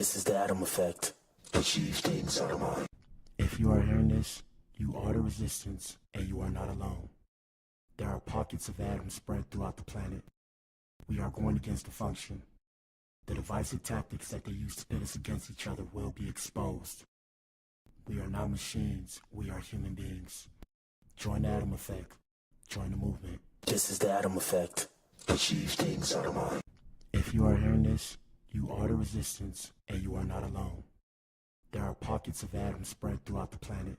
This is the Adam effect. Achieve things out of mind. If you are hearing this, you are the resistance, and you are not alone. There are pockets of atoms spread throughout the planet. We are going against the function. The divisive tactics that they use to pit us against each other will be exposed. We are not machines, we are human beings. Join the Adam effect. Join the movement. This is the Adam effect. Achieve things out of mind. If you are hearing this, you are the resistance, and you are not alone. There are pockets of atoms spread throughout the planet.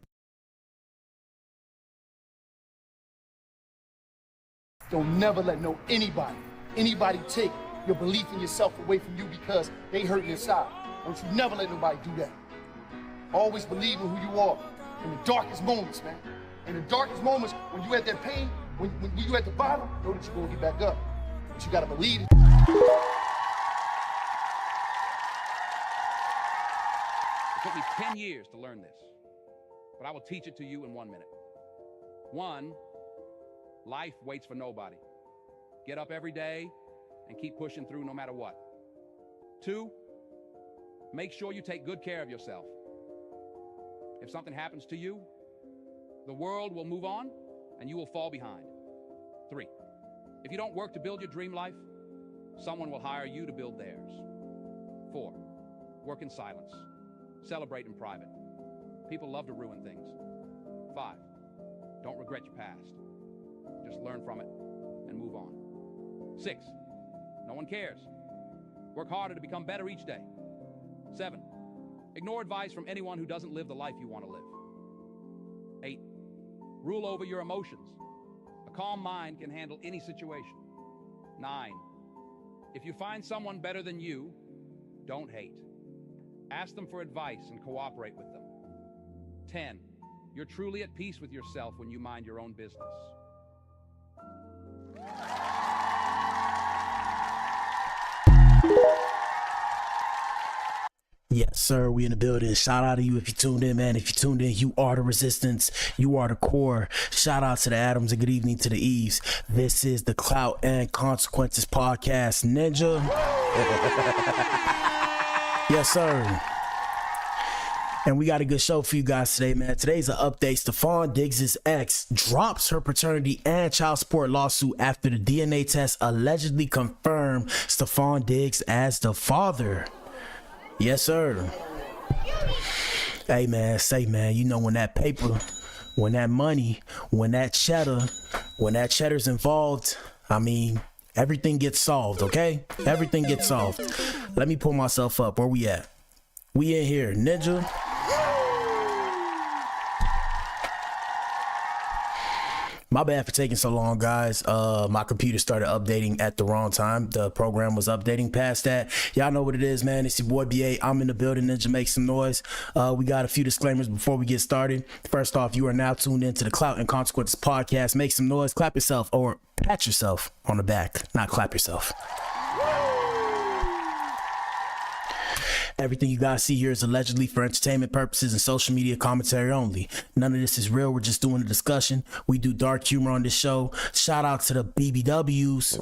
Don't never let anybody take your belief in yourself away from you because they hurting inside. Don't you never let nobody do that. Always believe in who you are in the darkest moments, man. In the darkest moments, when you at that pain, when you at the bottom, know that you're gonna get back up. But you gotta believe it. It took me 10 years to learn this, but I will teach it to you in 1 minute. 1, life waits for nobody. Get up every day and keep pushing through no matter what. 2, make sure you take good care of yourself. If something happens to you, the world will move on and you will fall behind. 3, if you don't work to build your dream life, someone will hire you to build theirs. 4, work in silence. Celebrate in private. People love to ruin things. 5, don't regret your past. Just learn from it and move on. 6, no one cares. Work harder to become better each day. 7, ignore advice from anyone who doesn't live the life you want to live. 8, rule over your emotions. A calm mind can handle any situation. 9, if you find someone better than you, don't hate. Ask them for advice and cooperate with them. 10, you're truly at peace with yourself when you mind your own business. Yes, sir. We in the building. Shout out to you if you tuned in, man. If you tuned in, you are the resistance. You are the core. Shout out to the Adams and good evening to the Eves. This is the Clout and Consequences Podcast. Ninja. Yes, sir. And we got a good show for you guys today, man. Today's an update. Stefon Diggs' ex drops her paternity and child support lawsuit after the DNA test allegedly confirmed Stefon Diggs as the father. Yes, sir. Hey, man, you know, when that paper, when that money, when that cheddar's involved, I mean, everything gets solved, okay? Everything gets solved. Let me pull myself up. Where we at? We in here, Ninja. My bad for taking so long, guys. My computer started updating at the wrong time. The program was updating past that. Y'all know what it is, man. It's your boy BA. I'm in the building. Ninja, make some noise. We got a few disclaimers before we get started. First off, you are now tuned into the Clout and Consequences Podcast. Make some noise. Clap yourself or pat yourself on the back. Not clap yourself. Everything you guys see here is allegedly for entertainment purposes and social media commentary only. None of this is real. We're just doing a discussion. We do dark humor on this show. Shout out to the BBWs.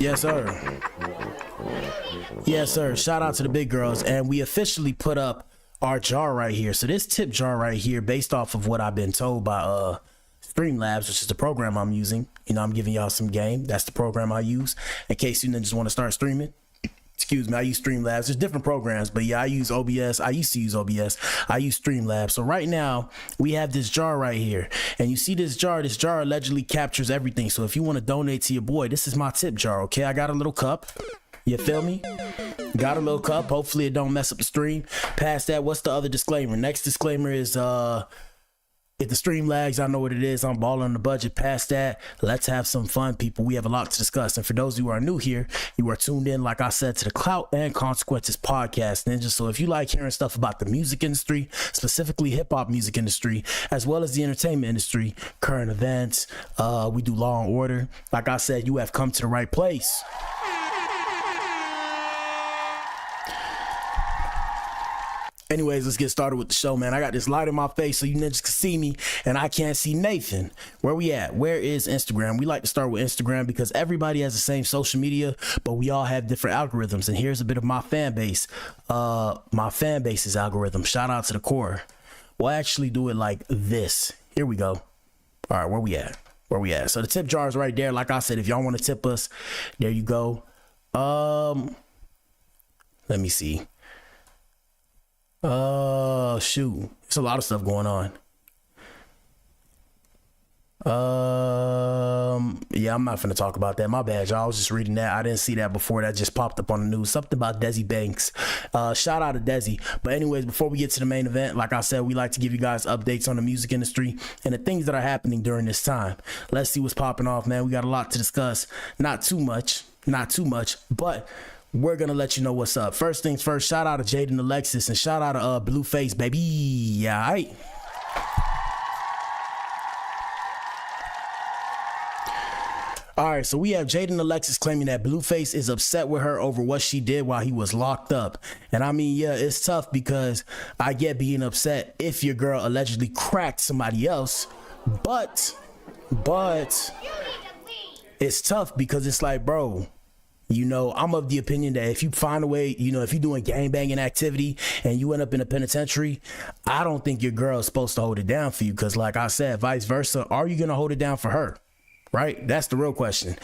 Yes, sir. Yes, sir. Shout out to the big girls. And we officially put up our jar right here. So this tip jar right here, based off of what I've been told by Streamlabs, which is the program I'm using. You know, I'm giving y'all some game. That's the program I use in case you just want to start streaming. Excuse me, I use Streamlabs. There's different programs, but yeah, I use OBS. I used to use OBS. I use Streamlabs. So right now, we have this jar right here. And you see this jar allegedly captures everything. So if you want to donate to your boy, this is my tip jar, okay? I got a little cup. You feel me? Got a little cup. Hopefully it don't mess up the stream. Past that, what's the other disclaimer? Next disclaimer is if the stream lags, I know what it is. I'm balling on the budget. Past that, let's have some fun, people. We have a lot to discuss. And for those who are new here, you are tuned in, like I said, to the Clout and Consequences Podcast, Ninja. So if you like hearing stuff about the music industry, specifically hip-hop music industry, as well as the entertainment industry, current events, we do Law and Order. Like I said, you have come to the right place. Anyways, let's get started with the show, man. I got this light in my face so you ninjas can see me, and I can't see Nathan. Where we at? Where is Instagram? We like to start with Instagram because everybody has the same social media, but we all have different algorithms. And here's a bit of my fan base. My fan base's algorithm. Shout out to the core. We'll actually do it like this. Here we go. All right, where we at? Where we at? So the tip jar is right there. Like I said, if y'all want to tip us, there you go. Let me see. Shoot, there's a lot of stuff going on. Yeah, I'm not finna talk about that. My bad, y'all. I was just reading that. I didn't see that before. That just popped up on the news. Something about Desi Banks. Shout out to Desi. But anyways, before we get to the main event, like I said, we like to give you guys updates on the music industry and the things that are happening during this time. Let's see what's popping off, man. We got a lot to discuss. Not too much, but we're gonna let you know what's up. First things first, shout out to Jaden Alexis and shout out to Blueface, baby. Yeah, all right. All right, so we have Jaden Alexis claiming that Blueface is upset with her over what she did while he was locked up. And I mean, yeah, it's tough because I get being upset if your girl allegedly cracked somebody else, but it's tough because it's like, bro, you know, I'm of the opinion that if you find a way, you know, if you're doing gangbanging activity and you end up in a penitentiary, I don't think your girl is supposed to hold it down for you. Because like I said, vice versa, are you going to hold it down for her? Right? That's the real question.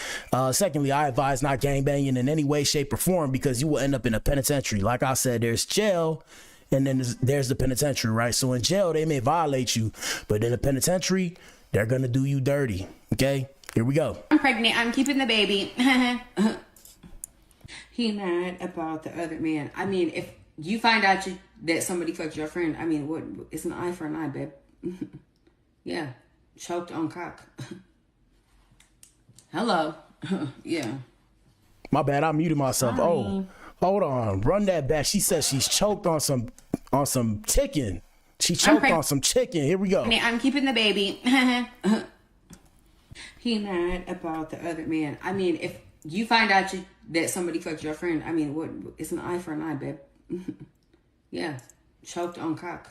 Secondly, I advise not gangbanging in any way, shape, or form because you will end up in a penitentiary. Like I said, there's jail and then there's the penitentiary, right? So in jail, they may violate you, but in a penitentiary, they're going to do you dirty. Okay? Here we go. I'm pregnant. I'm keeping the baby. He mad about the other man. I mean, if you find out that somebody fucked your friend, I mean, what? It's an eye for an eye, babe. Yeah. Choked on cock. Hello. Yeah. My bad. I muted myself. Sorry. Oh, hold on. Run that back. She says she's choked on some chicken. She choked on some chicken. Here we go. I'm keeping the baby. He mad about the other man. I mean, if you find out that somebody fucked your friend, I mean, what? It's an eye for an eye, babe. Yeah. Choked on cock.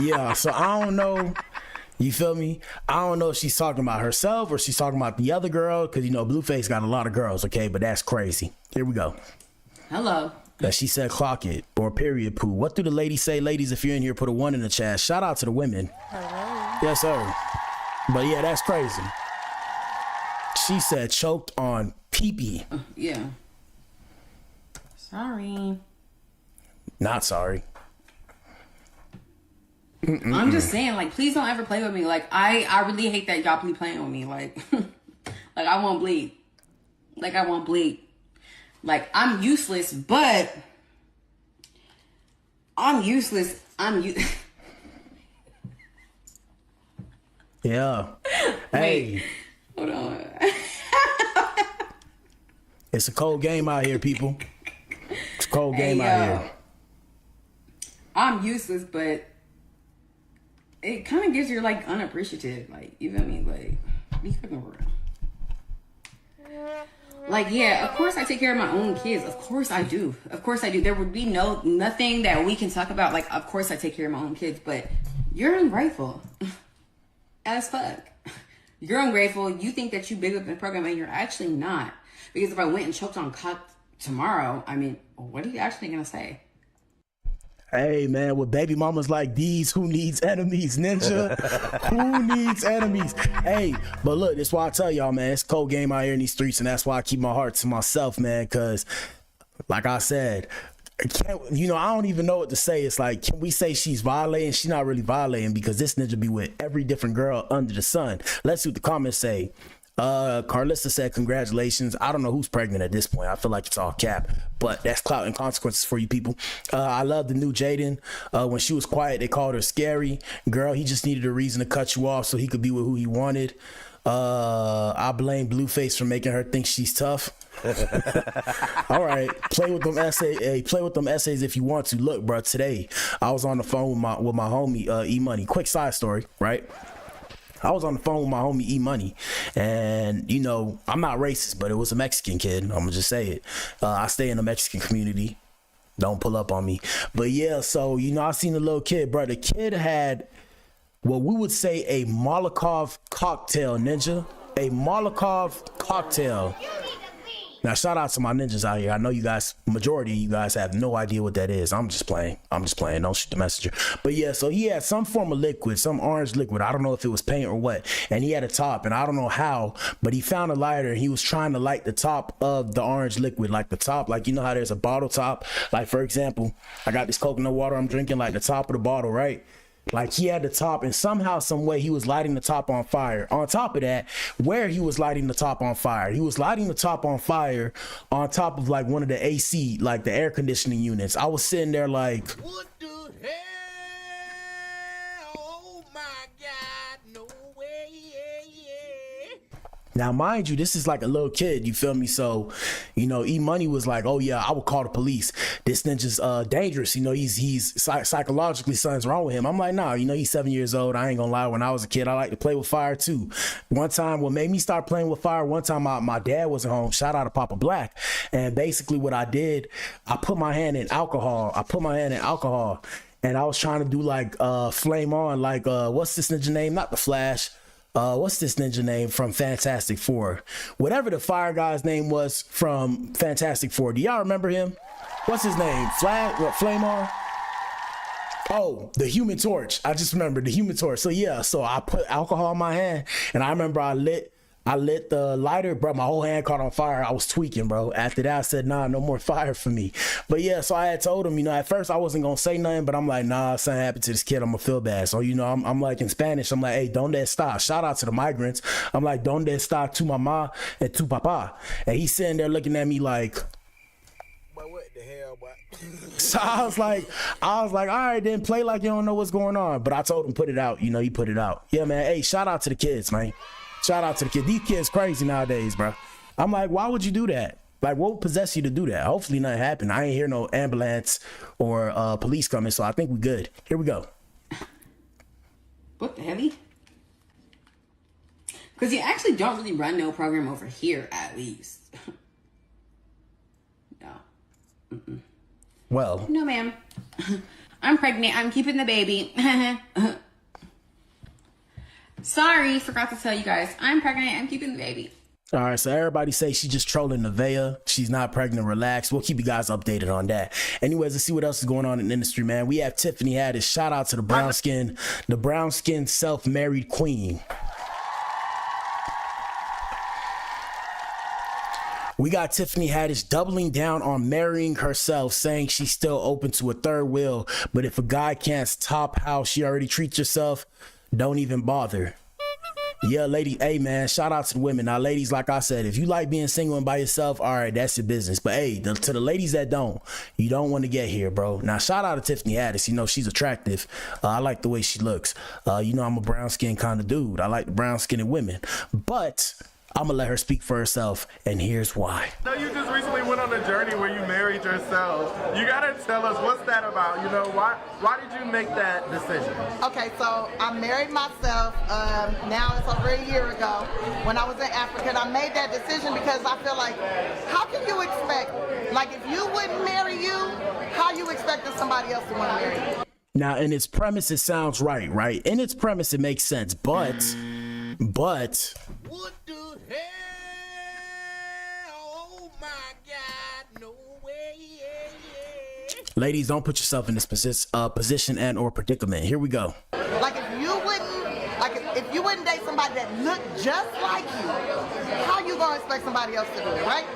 Yeah, so I don't know. You feel me? I don't know if she's talking about herself or she's talking about the other girl because, you know, Blueface got a lot of girls, okay? But that's crazy. Here we go. Hello. That she said clock it or period poo. What do the ladies say? Ladies, if you're in here, put a 1 in the chat. Shout out to the women. Hello. Yes, sir. But yeah, that's crazy. She said choked on pee-pee. Yeah. Sorry. Not sorry. I'm just saying, like, please don't ever play with me. Like, I really hate that y'all be playing with me. Like, like I won't bleed. Like, I won't bleed. Like, I'm useless, but I'm useless. Yeah. Wait. Hey. Hold on. It's a cold game out here, people. It's a cold game out here. I'm useless, but it kind of gives you, like, unappreciative. Like, you feel me? Like, be fucking real. Like, yeah, of course I take care of my own kids. Of course I do. Of course I do. There would be nothing that we can talk about. Like, of course I take care of my own kids, but you're ungrateful as fuck. You're ungrateful. You think that you big up in the program and you're actually not. Because if I went and choked on cock tomorrow, I mean, what are you actually going to say? Hey, man, with baby mamas like these, who needs enemies, ninja? Who needs enemies? Hey, but look, that's why I tell y'all, man, it's a cold game out here in these streets, and that's why I keep my heart to myself, man, because, like I said, I don't even know what to say. It's like, can we say she's violating? She's not really violating because this ninja be with every different girl under the sun. Let's see what the comments say. Carlissa said, congratulations. I don't know who's pregnant at this point. I feel like it's all cap, but that's Clout Consequences for you people. I love the new Jaden. When she was quiet, they called her scary. Girl, he just needed a reason to cut you off so he could be with who he wanted. I blame Blueface for making her think she's tough. All right, play with them essays. Hey, play with them essays if you want to. Look, bro, today I was on the phone with my homie E Money. Quick side story, right? I was on the phone with my homie E-Money, and, you know, I'm not racist, but it was a Mexican kid. I'm gonna just say it. I stay in the Mexican community. Don't pull up on me. But yeah, so, you know, I seen the little kid, bro. The kid had what we would say a Molotov cocktail, ninja. A Molotov cocktail. Now, shout out to my ninjas out here. I know you guys, majority of you guys have no idea what that is. I'm just playing. Don't shoot the messenger. But yeah, so he had some form of liquid, some orange liquid. I don't know if it was paint or what. And he had a top, and I don't know how, but he found a lighter, and he was trying to light the top of the orange liquid, like the top, like, you know how there's a bottle top? Like, for example, I got this coconut water I'm drinking, like the top of the bottle, right? Like, he had the top, and somehow, some way, he was lighting the top on fire. On top of that, where he was lighting the top on fire, he was lighting the top on fire on top of, like, one of the AC, like the air conditioning units. I was sitting there like, what the hell? Oh my God, no way. Now, mind you, this is like a little kid, you feel me? So, you know, E-Money was like, oh yeah, I would call the police. This ninja's dangerous. You know, he's psychologically, something's wrong with him. I'm like, nah, you know, he's 7 years old. I ain't gonna lie. When I was a kid, I like to play with fire too. One time, what made me start playing with fire, one time my dad wasn't home. Shout out to Papa Blac. And basically what I did, I put my hand in alcohol. And I was trying to do like flame on, like what's this ninja name? Not the Flash. What's this ninja name from Fantastic Four? Whatever the fire guy's name was from Fantastic Four. Do y'all remember him? What's his name? Flame on? Oh, the Human Torch. I just remember the Human Torch. So yeah, so I put alcohol in my hand, and I remember I lit the lighter, bro. My whole hand caught on fire. I was tweaking, bro. After that, I said, nah, no more fire for me. But yeah, so I had told him, you know, at first I wasn't gonna say nothing, but I'm like, nah, something happened to this kid, I'm gonna feel bad. So, you know, I'm like in Spanish, I'm like, hey, donde está? Shout out to the migrants. I'm like, donde está tu mamá and tu papa? And he's sitting there looking at me like, but what the hell, boy? So I was like, all right, then play like you don't know what's going on. But I told him, put it out. You know, he put it out. Yeah, man. Hey, shout out to the kids, man. Shout out to the kids. These kids crazy nowadays, bro. I'm like, why would you do that? Like, what would possess you to do that? Hopefully nothing happened. I ain't hear no ambulance or police coming, so I think we good. Here we go. What the heavy? Because you actually don't really run no program over here, at least. No. Mm-mm. Well. No, ma'am. I'm pregnant. I'm keeping the baby. Sorry, forgot to tell you guys. I'm pregnant. I'm keeping the baby. All right, so everybody say she's just trolling Nevaeh. She's not pregnant. Relax. We'll keep you guys updated on that. Anyways, let's see what else is going on in the industry, man. We have Tiffany Haddish. Shout out to the brown skin self-married queen. We got Tiffany Haddish doubling down on marrying herself, saying she's still open to a third wheel. But if a guy can't top how she already treats herself, don't even bother. Yeah, lady. Hey, man, shout out to the women. Now, ladies, like I said, if you like being single and by yourself, all right, that's your business. But hey, to the ladies that don't, you don't want to get here, bro. Now, shout out to Tiffany Haddish. You know, she's attractive. I like the way she looks. You know, I'm a brown skin kind of dude. I like the brown skinned women. But I'm going to let her speak for herself, and here's why. So you just recently went on a journey where you married yourself. You got to tell us, what's that about? You know, why did you make that decision? Okay, so I married myself, now it's over a year ago, when I was in Africa, and I made that decision because I feel like, how can you expect, like if you wouldn't marry you, how you expecting somebody else to want to marry you? Now, in its premise, it sounds right? In its premise, it makes sense, but... What the hell? Oh my God, no way. Ladies, don't put yourself in this position and or predicament. Here we go. Like if you wouldn't date somebody that looked just like you, how you gonna expect somebody else to do it, right?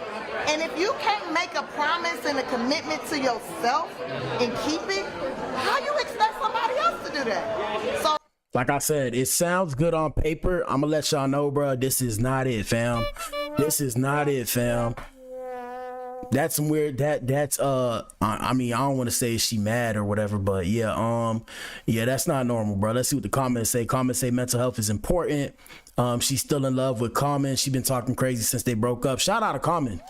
And if you can't make a promise and a commitment to yourself and keep it, how you expect somebody else to do that? So, like I said, it sounds good on paper. I'm gonna let y'all know, bro, this is not it, fam. This is not it, fam. That's some weird, that's I mean, I don't want to say she mad or whatever, but yeah, that's not normal, bro. Let's see what the comments say. Comments say mental health is important. She's still in love with Common. She's been talking crazy since they broke up. Shout out to Common.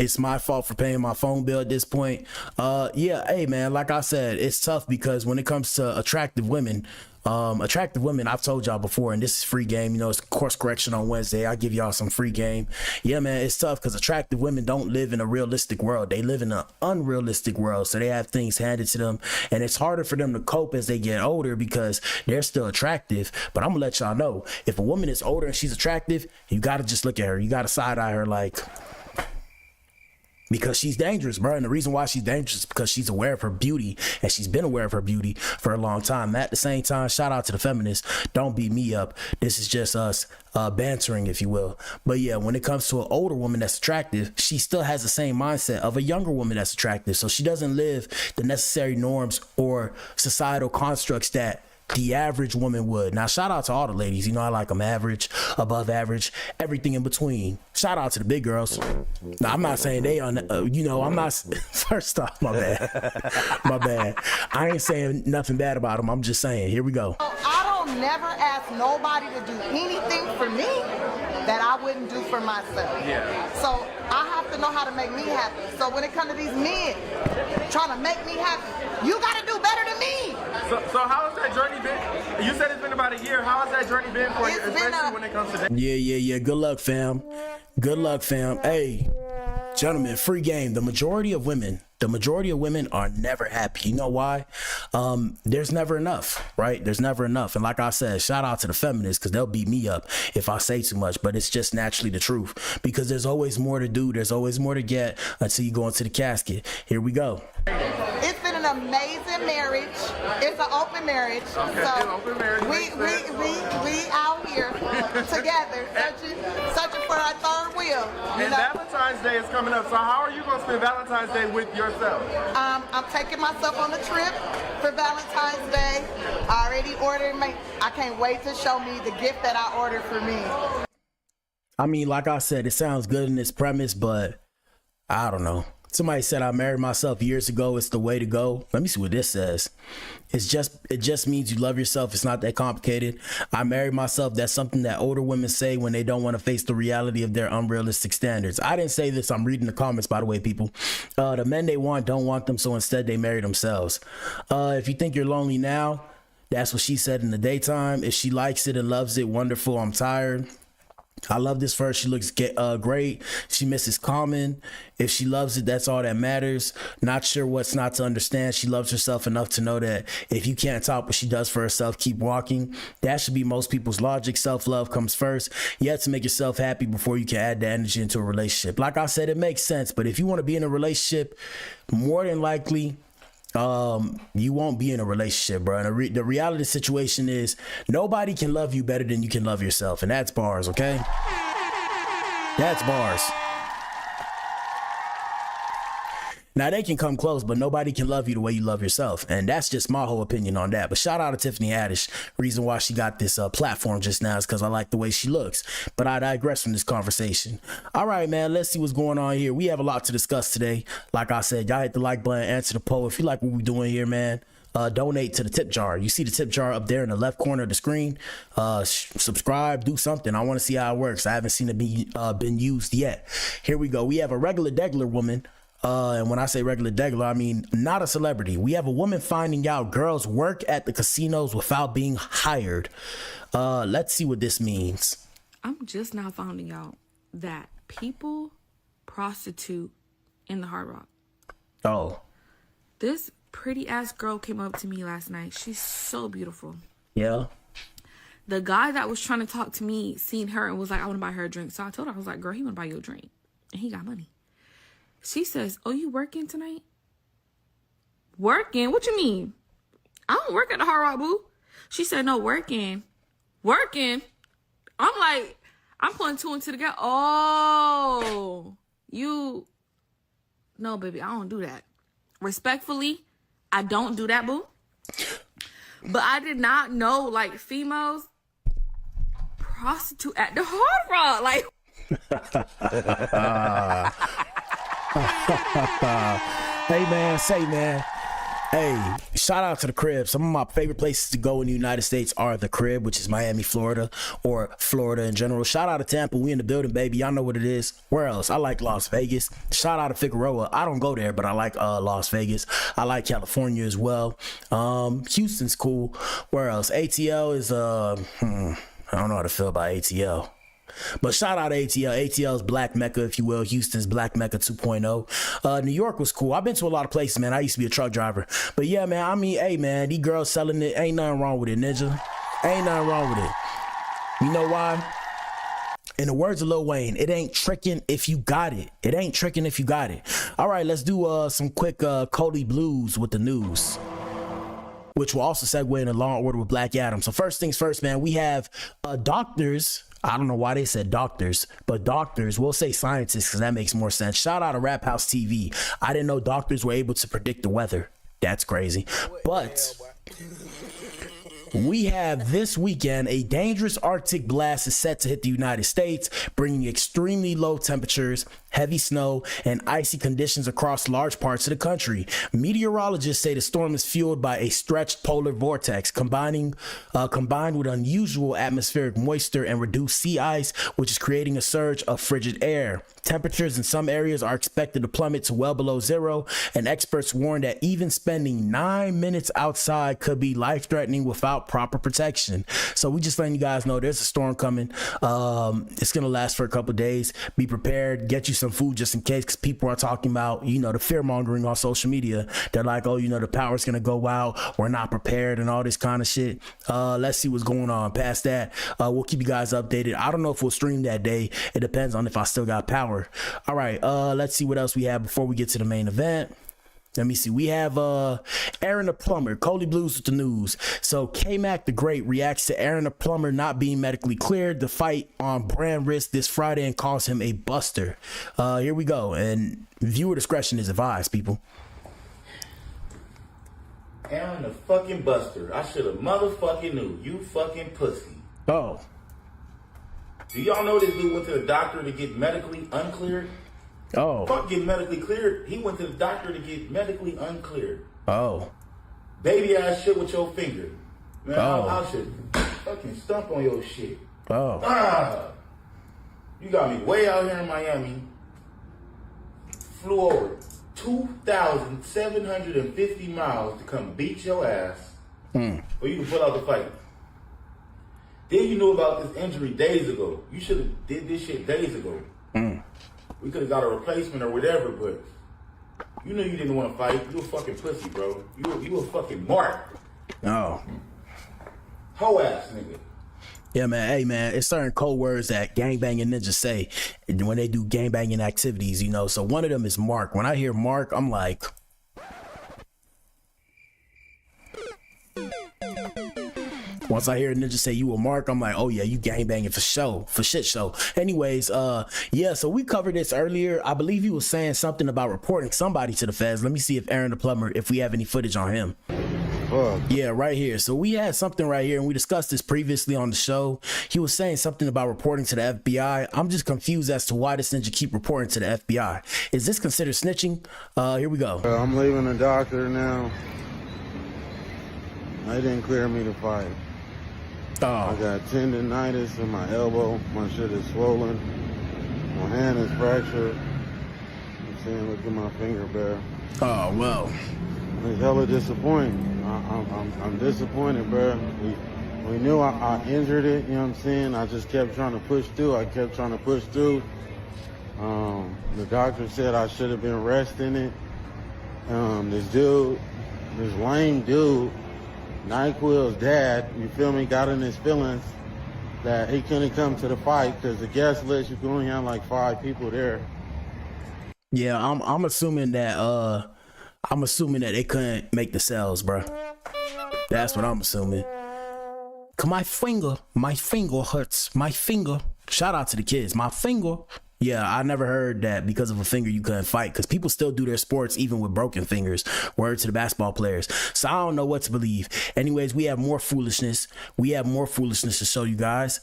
It's my fault for paying my phone bill at this point. Yeah, hey man, like I said, it's tough because when it comes to attractive women, I've told y'all before, and this is free game, you know, it's course correction on Wednesday. I give y'all some free game. Yeah, man, it's tough because attractive women don't live in a realistic world. They live in an unrealistic world. So they have things handed to them, and it's harder for them to cope as they get older because they're still attractive. But I'm gonna let y'all know, if a woman is older and she's attractive, you gotta just look at her. You gotta side eye her like, because she's dangerous, bro. And the reason why she's dangerous is because she's aware of her beauty, and she's been aware of her beauty for a long time. At the same time, shout out to the feminists. Don't beat me up. This is just us bantering, if you will. But yeah, when it comes to an older woman that's attractive, she still has the same mindset of a younger woman that's attractive. So she doesn't live the necessary norms or societal constructs that the average woman would. Now, shout out to all the ladies. You know, I like them average, above average, everything in between. Shout out to the big girls. Now, I'm not saying they on, you know, I'm not, first off, my bad. My bad. I ain't saying nothing bad about them. I'm just saying, here we go. I don't never ask nobody to do anything for me that I wouldn't do for myself. Yeah. So I have to know how to make me happy. So when it comes to these men trying to make me happy, you got to do better than me. So how has that journey been? You said it's been about a year. How has that journey been for you, especially when it comes to that? Yeah. Good luck, fam. Good luck, fam. Hey, gentlemen, free game. The majority of women are never happy. You know why? There's never enough, right? There's never enough. And like I said, shout out to the feminists, because they'll beat me up if I say too much, but it's just naturally the truth, because there's always more to do. There's always more to get until you go into the casket. Here we go. It's been an amazing marriage. It's an open marriage. Okay, so open marriage. We out here together, searching for our third wheel. And Valentine's Day is coming up. So how are you going to spend Valentine's Day with yourself? I'm taking myself on a trip for Valentine's Day. I already ordered I can't wait to show me the gift that I ordered for me. I mean, like I said, it sounds good in its premise, but I don't know. Somebody said I married myself years ago. It's the way to go. Let me see what this says. It just means you love yourself. It's not that complicated. I married myself. That's something that older women say when they don't want to face the reality of their unrealistic standards. I didn't say this. I'm reading the comments, by the way, people. The men they want don't want them, so instead they marry themselves. If you think you're lonely now, that's what she said in the daytime. If she likes it and loves it, wonderful. I'm tired. I love this first. She looks great. She misses Common. If she loves it, that's all that matters. Not sure what's not to understand. She loves herself enough to know that if you can't top what she does for herself, keep walking. That should be most people's logic. Self-love comes first. You have to make yourself happy before you can add the energy into a relationship. Like I said, it makes sense. But if you want to be in a relationship, more than likely, you won't be in a relationship, bro. And the reality situation is nobody can love you better than you can love yourself. And that's bars, okay? That's bars. Now, they can come close, but nobody can love you the way you love yourself. And that's just my whole opinion on that. But shout out to Tiffany Haddish. Reason why she got this platform just now is because I like the way she looks. But I digress from this conversation. All right, man, let's see what's going on here. We have a lot to discuss today. Like I said, y'all hit the like button, answer the poll. If you like what we're doing here, man, donate to the tip jar. You see the tip jar up there in the left corner of the screen. Subscribe, do something. I want to see how it works. I haven't seen it been used yet. Here we go. We have a regular degular woman. And when I say regular degular, I mean not a celebrity. We have a woman finding out girls work at the casinos without being hired. Let's see what this means. I'm just now finding out that people prostitute in the Hard Rock. Oh. This pretty ass girl came up to me last night. She's so beautiful. Yeah. The guy that was trying to talk to me seen her and was like, I want to buy her a drink. So I told her, I was like, girl, he want to buy you a drink. And he got money. She says, oh, you working tonight? Working? What you mean? I don't work at the Hard Rock, boo. She said, no, working. Working? I'm like, I'm putting two and two together. Oh, you. No, baby, I don't do that. Respectfully, I don't do that, boo. But I did not know, like, females prostitute at the Hard Rock. Like, Hey man, say man, Hey, shout out to the crib. Some of my favorite places to go in the United States are the crib, which is Miami, Florida, or Florida in general. Shout out to Tampa. We in the building, baby. Y'all know what it is. Where else? I like Las Vegas. Shout out to Figueroa. I don't go there, but I like Las Vegas. I like California as well. Houston's cool. Where else? ATL is I don't know how to feel about ATL. But shout out to ATL. ATL's Black Mecca, if you will. Houston's Black Mecca 2.0. New York was cool. I've been to a lot of places, man. I used to be a truck driver. But yeah, man, I mean, hey, man, these girls selling it. Ain't nothing wrong with it, ninja. Ain't nothing wrong with it. You know why? In the words of Lil Wayne, it ain't tricking if you got it. It ain't tricking if you got it. All right, let's do some quick Cody Blues with the news, which will also segue into Law and Order with Black Adam. So first things first, man, we have doctors. I don't know why they said doctors, but doctors, we'll say scientists because that makes more sense. Shout out to Rap House TV. I didn't know doctors were able to predict the weather. That's crazy. But we have this weekend a dangerous Arctic blast is set to hit the United States, bringing extremely low temperatures, heavy snow, and icy conditions across large parts of the country. Meteorologists say the storm is fueled by a stretched polar vortex, combined with unusual atmospheric moisture and reduced sea ice, which is creating a surge of frigid air. Temperatures in some areas are expected to plummet to well below zero, and experts warn that even spending 9 minutes outside could be life-threatening without proper protection. So we just letting you guys know there's a storm coming. It's gonna last for a couple days. Be prepared. Get you some food just in case, because people are talking about, you know, the fear mongering on social media. They're like, oh, you know, the power's gonna go out. We're not prepared and all this kind of shit. Let's see what's going on. Past that, we'll keep you guys updated. I don't know if we'll stream that day. It depends on if I still got power. All right, let's see what else we have before we get to the main event. Let me see. We have Aaron the Plumber, Cody Blues with the news. So K-Mac the Great reacts to Aaron the Plumber not being medically cleared to fight on brand risk this Friday and calls him a buster. Here we go. And viewer discretion is advised, people. Aaron the fucking buster. I should have motherfucking knew. You fucking pussy. Oh. Do y'all know this dude went to the doctor to get medically uncleared? Oh. Fuck getting medically cleared. He went to the doctor to get medically uncleared. Oh. Baby ass shit with your finger. Man, Oh. I should fucking stump on your shit. Oh. You got me way out here in Miami. Flew over 2,750 miles to come beat your ass. Or you can pull out the fight. Then you knew about this injury days ago. You should have did this shit days ago. We could have got a replacement or whatever, but you knew you didn't want to fight. You a fucking pussy, bro. You a fucking mark. Oh. Hoe ass nigga. Yeah, man. Hey, man, it's certain code words that gangbanging ninjas say when they do gangbanging activities, you know. So one of them is Mark. When I hear Mark, I'm like, once I hear a ninja say you a mark, I'm like, oh yeah, you gangbanging for show, for shit show. Anyways, yeah, so we covered this earlier. I believe he was saying something about reporting somebody to the feds. Let me see if Aaron the Plumber, if we have any footage on him. Yeah, right here. So we had something right here, and we discussed this previously on the show. He was saying something about reporting to the FBI. I'm just confused as to why this ninja keep reporting to the FBI. Is this considered snitching? Here we go. I'm leaving the doctor now. They didn't clear me to fight. Oh. I got tendonitis in my elbow. My shit is swollen. My hand is fractured. I'm saying, look at my finger, bro. Oh, well. It's hella disappointing. I'm disappointed, bro. We knew I injured it, you know what I'm saying? I just kept trying to push through. The doctor said I should have been resting it. This lame dude, NyQuil's dad, you feel me, got in his feelings that he couldn't come to the fight because the guest list, you can only have like 5 people there. Yeah, I'm assuming that they couldn't make the sales, bro. That's what I'm assuming. My finger hurts. My finger. Shout out to the kids. My finger. Yeah, I never heard that because of a finger you couldn't fight, because people still do their sports even with broken fingers. Word to the basketball players. So I don't know what to believe. Anyways, we have more foolishness. We have more foolishness to show you guys.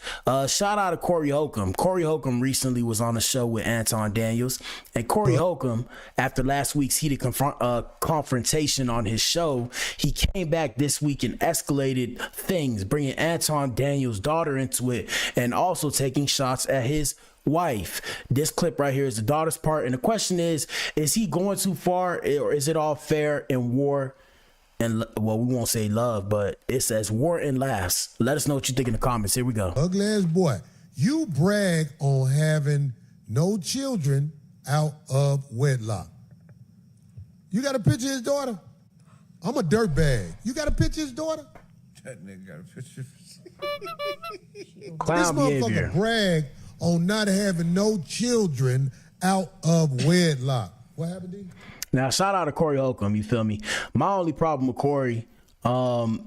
Shout out to Corey Holcomb. Corey Holcomb recently was on a show with Anton Daniels. And Corey Holcomb, after last week's heated confrontation on his show, he came back this week and escalated things, bringing Anton Daniels' daughter into it and also taking shots at his wife. This clip right here is the daughter's part, and the question is he going too far, or is it all fair in war? And well, we won't say love, but it says war and laughs. Let us know what you think in the comments. Here we go. Ugly ass boy, you brag on having no children out of wedlock. You got a picture of his daughter? I'm a dirtbag. You got a picture of his daughter? That nigga got a picture. Clown this motherfucker behavior. brag on not having no children out of wedlock. What happened, D? Now, shout out to Corey Holcomb, you feel me? My only problem with Corey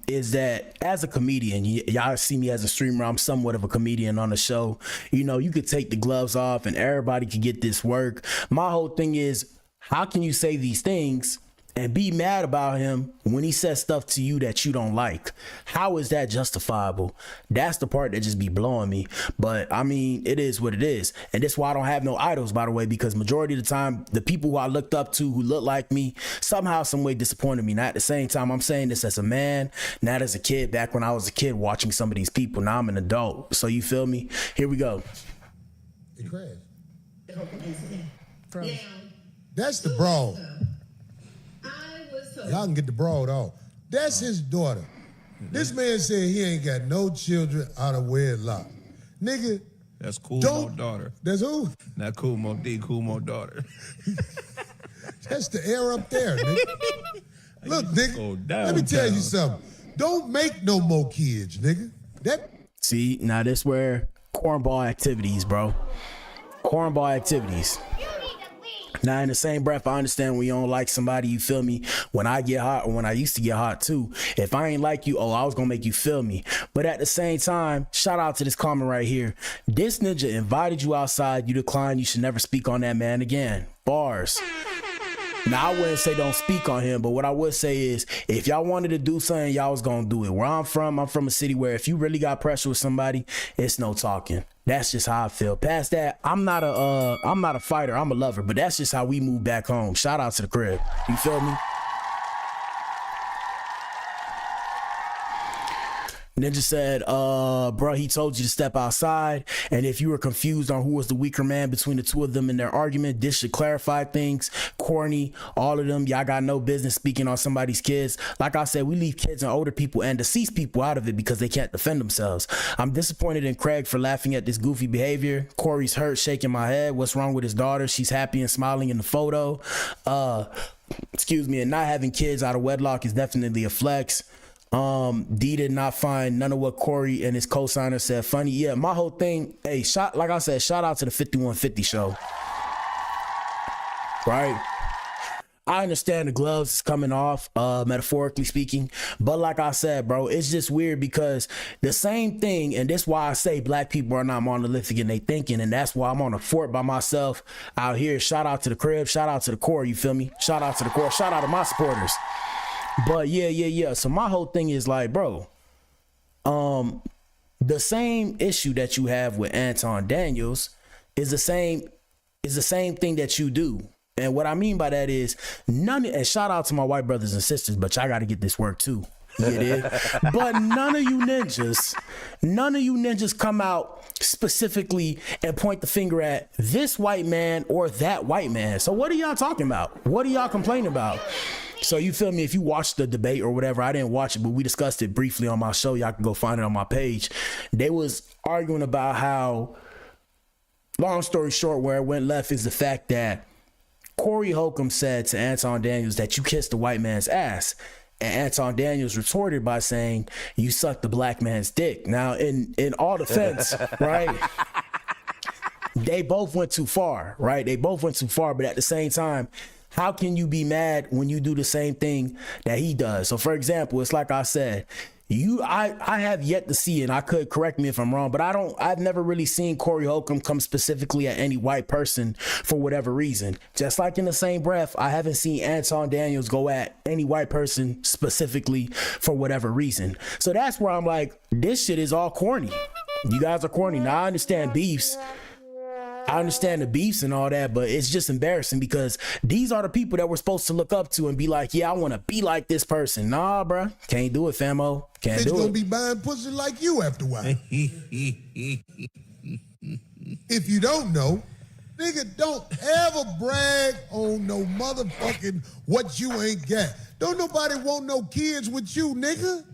is that as a comedian, y'all see me as a streamer, I'm somewhat of a comedian on the show. You know, you could take the gloves off and everybody could get this work. My whole thing is, how can you say these things and be mad about him when he says stuff to you that you don't like? How is that justifiable? That's the part that just be blowing me. But I mean, it is what it is. And that's why I don't have no idols, by the way, because majority of the time, the people who I looked up to who look like me, somehow, some way disappointed me. Now at the same time, I'm saying this as a man, not as a kid, back when I was a kid watching some of these people. Now I'm an adult. So you feel me? Here we go. It crashed. That's the broad. Y'all can get the broad off. That's his daughter. This man said he ain't got no children out of wedlock. Nigga. That's Cool Mo daughter. That's who? Not Cool Mo D, Cool Mo daughter. That's the air up there, nigga. Look, nigga, let me tell you something. Don't make no more kids, nigga. See, now this where cornball activities, bro. Cornball activities. Now, in the same breath, I understand when you don't like somebody, you feel me? When I get hot, or when I used to get hot too, if I ain't like you, I was gonna make you feel me. But at the same time, shout out to this comment right here. This ninja invited you outside, you declined, you should never speak on that man again. Bars. Now, I wouldn't say don't speak on him, but what I would say is, if y'all wanted to do something, y'all was gonna do it. Where I'm from a city where if you really got pressure with somebody, it's no talking. That's just how I feel. Past that, I'm not a fighter, I'm a lover, but that's just how we move back home. Shout out to the crib. You feel me? Ninja said, bro, he told you to step outside, and if you were confused on who was the weaker man between the two of them in their argument, this should clarify things. Corny, all of them, y'all got no business speaking on somebody's kids. Like I said, we leave kids and older people and deceased people out of it because they can't defend themselves. I'm disappointed in Craig for laughing at this goofy behavior. Corey's hurt, shaking my head. What's wrong with his daughter? She's happy and smiling in the photo. Excuse me, and not having kids out of wedlock is definitely a flex. D did not find none of what Corey and his co-signer said funny. Yeah, my whole thing, hey, like I said, shout out to the 5150 show. Right? I understand the gloves is coming off, metaphorically speaking, but like I said, bro, it's just weird because the same thing, and that's why I say black people are not monolithic in their thinking, and that's why I'm on a fort by myself out here. Shout out to the crib, shout out to the core, you feel me? Shout out to the core, shout out to my supporters. But yeah. So my whole thing is like, bro, the same issue that you have with Anton Daniels is the same thing that you do. And what I mean by that is and shout out to my white brothers and sisters, but y'all got to get this work too. But none of you ninjas come out specifically and point the finger at this white man or that white man. So what are y'all talking about? What are y'all complaining about? So you feel me? If you watched the debate or whatever, I didn't watch it, but we discussed it briefly on my show. Y'all can go find it on my page. They was arguing about how, long story short, where it went left is the fact that Corey Holcomb said to Anton Daniels that you kissed the white man's ass. And Anton Daniels retorted by saying, you sucked the black man's dick. Now, in all defense, right? They both went too far, right? They both went too far, but at the same time, how can you be mad when you do the same thing that he does? So for example, it's like I said, I have yet to see, and I could correct me if I'm wrong, but I've never really seen Corey Holcomb come specifically at any white person for whatever reason. Just like in the same breath, I haven't seen Anton Daniels go at any white person specifically for whatever reason. So that's where I'm like, this shit is all corny. You guys are corny. Now I understand beefs. I understand the beefs and all that, but it's just embarrassing because these are the people that we're supposed to look up to and be like, yeah, I want to be like this person. Nah, bro. Can't do it, famo. Can't Bitch do gonna it. be buying pussy like you after a while. If you don't know, nigga, don't ever brag on no motherfucking what you ain't got. Don't nobody want no kids with you, nigga.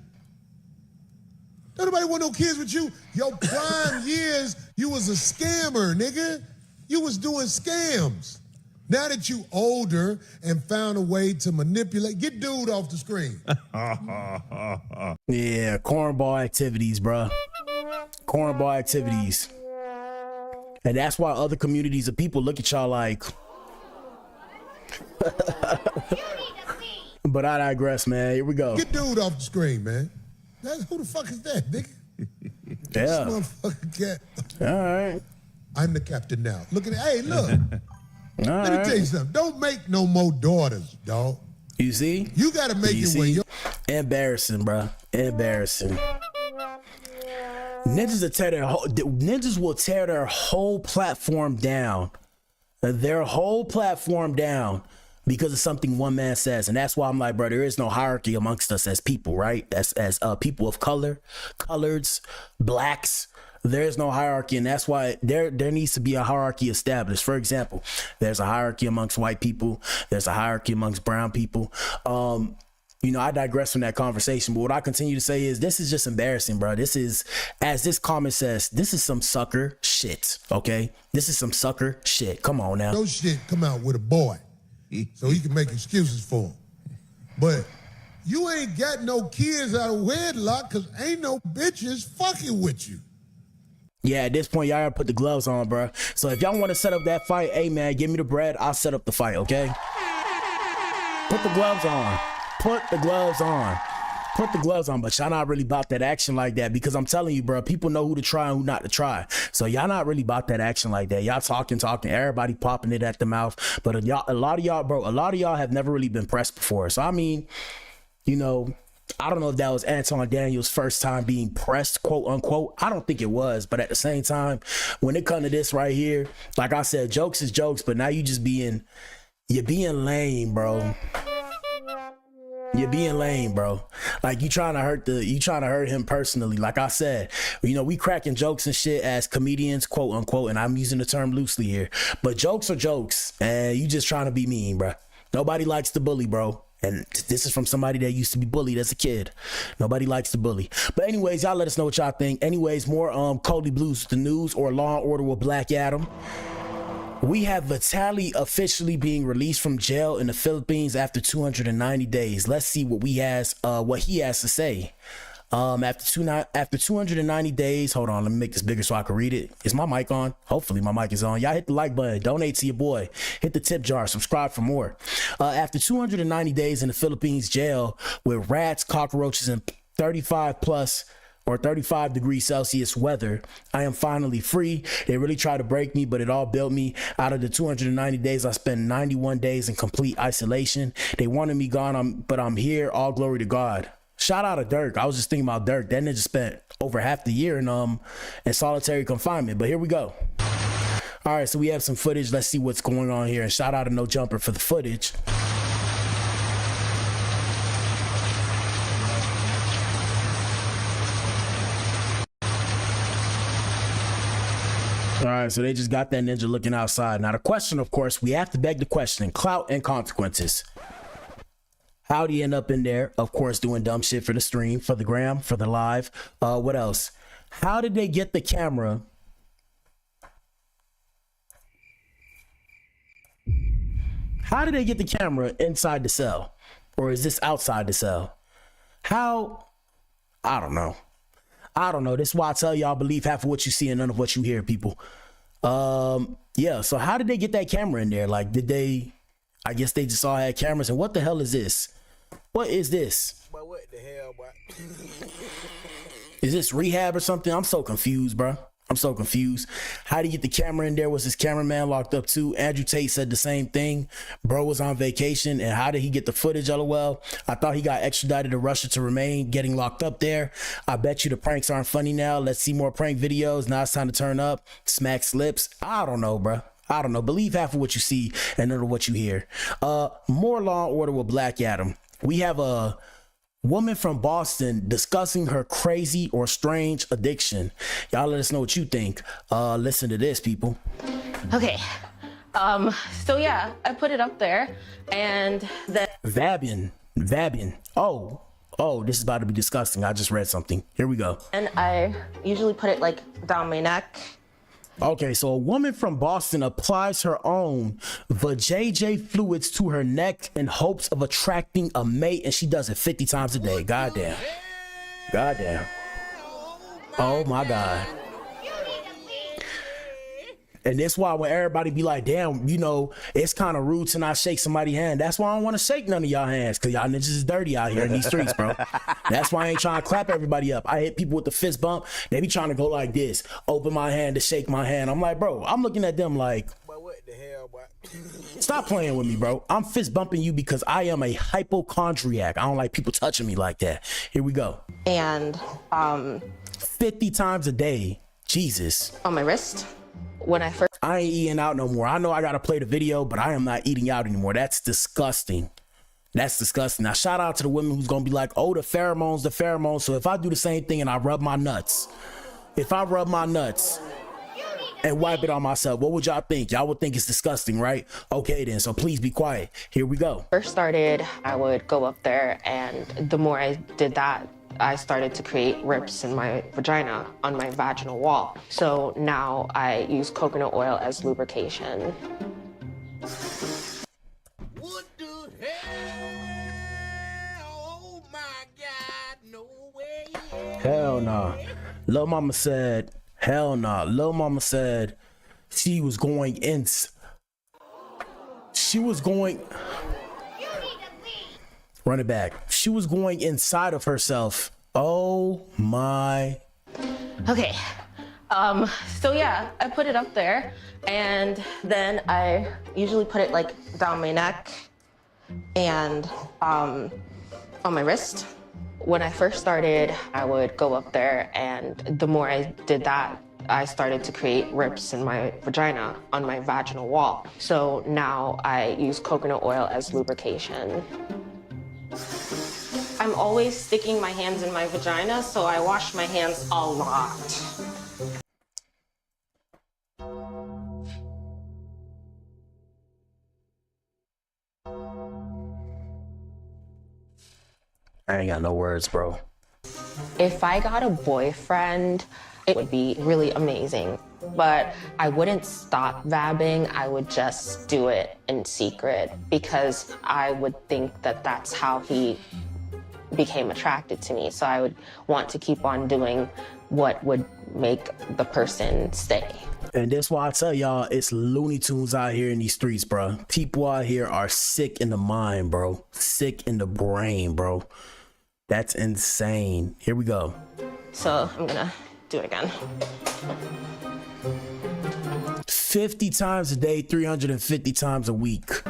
Don't nobody want no kids with you. Your prime years, you was a scammer, nigga. You was doing scams. Now that you older and found a way to manipulate, get dude off the screen. Yeah, cornball activities, bro. Cornball activities. And that's why other communities of people look at y'all like. But I digress, man. Here we go. Get dude off the screen, man. Who the fuck is that, nigga? Yeah. This motherfucker cat. All right. I'm the captain now. Look at it. Hey, look. Let me tell you something. Don't make no more daughters, dog. You see? You got to make it when you're... Embarrassing, bro. Embarrassing. Ninjas will tear their whole platform down. Their whole platform down because of something one man says. And that's why I'm like, bro, there is no hierarchy amongst us as people, right? As people of color, coloreds, blacks. There's no hierarchy, and that's why there needs to be a hierarchy established. For example, there's a hierarchy amongst white people. There's a hierarchy amongst brown people. I digress from that conversation, but what I continue to say is this is just embarrassing, bro. This is, as this comment says, this is some sucker shit, okay? This is some sucker shit. Come on now. No shit come out with a boy, so he can make excuses for him. But you ain't got no kids out of wedlock because ain't no bitches fucking with you. Yeah, at this point, y'all gotta put the gloves on, bro. So if y'all want to set up that fight, hey, man, give me the bread. I'll set up the fight, okay? Put the gloves on. Put the gloves on. Put the gloves on. But y'all not really about that action like that because I'm telling you, bro, people know who to try and who not to try. So y'all not really about that action like that. Y'all talking, everybody popping it at the mouth. But a lot of y'all have never really been pressed before. So, I mean, I don't know if that was Anton Daniels' first time being pressed, quote unquote. I don't think it was, but at the same time, when it comes to this right here, like I said, jokes is jokes, but now you're being lame, bro. You're being lame, bro. Like you trying to hurt him personally. Like I said, we cracking jokes and shit as comedians, quote unquote, and I'm using the term loosely here, but jokes are jokes, and you just trying to be mean, bro. Nobody likes to bully, bro. And this is from somebody that used to be bullied as a kid. Nobody likes to bully. But anyways, y'all let us know what y'all think. Anyways, more Cody Blues with the news or Law and Order with Black Adam. We have Vitaly officially being released from jail in the Philippines after 290 days. Let's see what he has to say. After 290 days, hold on, let me make this bigger so I can read it. Is my mic on? Hopefully my mic is on. Y'all hit the like button, donate to your boy, hit the tip jar, subscribe for more. After 290 days in the Philippines jail with rats, cockroaches, and 35 degrees Celsius weather, I am finally free. They really tried to break me, but it all built me. Out of the 290 days, I spent 91 days in complete isolation. They wanted me gone, but I'm here. All glory to God. Shout out to Dirk. I was just thinking about Dirk. That nigga spent over half the year in solitary confinement. But here we go. All right, so we have some footage. Let's see what's going on here. And shout out to No Jumper for the footage. All right, so they just got that ninja looking outside. Now the question, of course, we have to beg the question: clout and consequences. How'd he end up in there? Of course, doing dumb shit for the stream, for the gram, for the live. What else? How did they get the camera? How did they get the camera inside the cell? Or is this outside the cell? How? I don't know. This is why I tell y'all believe half of what you see and none of what you hear, people. Yeah, so how did they get that camera in there? Like, I guess they just all had cameras. And what the hell is this? What is this? What the hell, boy? Is this rehab or something? I'm so confused, bro. I'm so confused. How did he get the camera in there? Was his cameraman locked up too? Andrew Tate said the same thing. Bro was on vacation. And how did he get the footage? LOL. I thought he got extradited to Russia to remain getting locked up there. I bet you the pranks aren't funny now. Let's see more prank videos. Now it's time to turn up. Smack slips. I don't know, bro. I don't know. Believe half of what you see and none of what you hear. More Law and Order with Blac Adam. We have a woman from Boston discussing her crazy or strange addiction. Y'all let us know what you think. Listen to this, people. Okay. So yeah, I put it up there and then Vabian. Oh, this is about to be disgusting. I just read something. Here we go. and I usually put it like down my neck. Okay, so a woman from Boston applies her own vajayjay fluids to her neck in hopes of attracting a mate, and she does it 50 times a day. Goddamn. Oh my God. And that's why when everybody be like, damn, you know, it's kind of rude to not shake somebody's hand. That's why I don't want to shake none of y'all hands, because y'all niggas is dirty out here in these streets, bro. That's why I ain't trying to clap everybody up. I hit people with the fist bump. They be trying to go like this, open my hand to shake my hand. I'm like, bro, I'm looking at them like, What the hell, boy? stop playing with me, bro. I'm fist bumping you because I am a hypochondriac. I don't like people touching me like that. Here we go. And 50 times a day. Jesus. on my wrist when I first I ain't eating out no more. I know I gotta play the video, but I am not eating out anymore. That's disgusting. That's disgusting. Now, shout out to the women who's gonna be like, oh, the pheromones. So if I do the same thing and I rub my nuts, and wipe it on myself, what would y'all think? Y'all would think it's disgusting, right? Okay, then. So please be quiet. Here we go. first started, I would go up there, and the more I did that, I started to create rips in my vagina on my vaginal wall. So now I use coconut oil as lubrication. What the hell? Oh my God, no way. Hell nah. Lil Mama said, hell nah. Lil Mama said she was going in. Run it back. She was going inside of herself. Oh my. Okay. So yeah, I put it up there, and then I usually put it like down my neck and on my wrist. When I first started, I would go up there, and the more I did that, I started to create rips in my vagina on my vaginal wall. So now I use coconut oil as lubrication. I'm always sticking my hands in my vagina, so I wash my hands a lot. I ain't got no words, bro. If I got a boyfriend, it would be really amazing. But I wouldn't stop vabbing. I would just do it in secret because I would think that that's how he became attracted to me. So I would want to keep on doing what would make the person stay. And that's why I tell y'all, it's Looney Tunes out here in these streets, bro. People out here are sick in the mind, bro. Sick in the brain, bro. That's insane. Here we go. So I'm gonna do it again. 50 times a day, 350 times a week.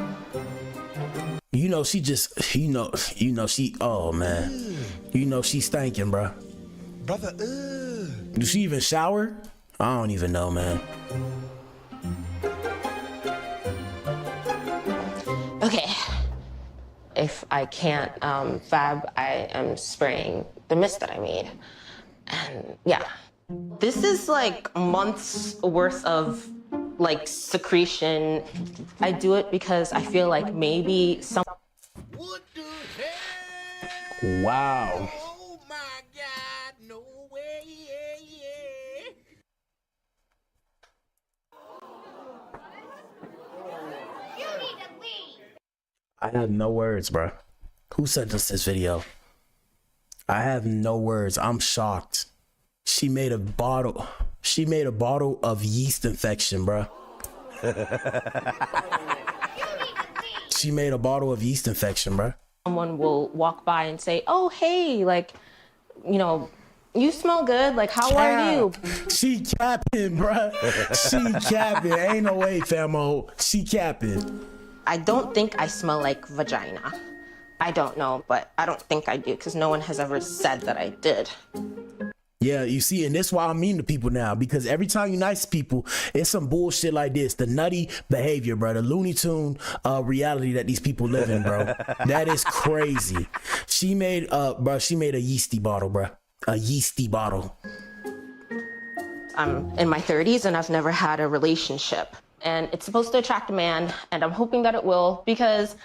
You know, she just, you know, she, oh man. You know, she's stinking, bro. Brother, Do she even shower? I don't even know, man. Okay. If I can't fab, I am spraying the mist that I made. And yeah, this is like months worth of like secretion. I do it because I feel like maybe some. what the hell? Wow. Oh my God, no way. I have no words, bro. Who sent us this video? I have no words. I'm shocked. She made a bottle of yeast infection, bro. She made a bottle of yeast infection, bro. someone will walk by and say, oh, hey, like, you know, you smell good. Like, how are you? She capping, bruh. She capping. Ain't no way, famo. She capping. I don't think I smell like vagina. I don't know, but I don't think I do because no one has ever said that I did. Yeah, you see, and that's why I'm mean to people now, because every time you nice to people, it's some bullshit like this, the nutty behavior, bro, the Looney Tune reality that these people live in, bro. That is crazy. She made a yeasty bottle, bro. A yeasty bottle. I'm in my 30s and I've never had a relationship. And it's supposed to attract a man, and I'm hoping that it will, because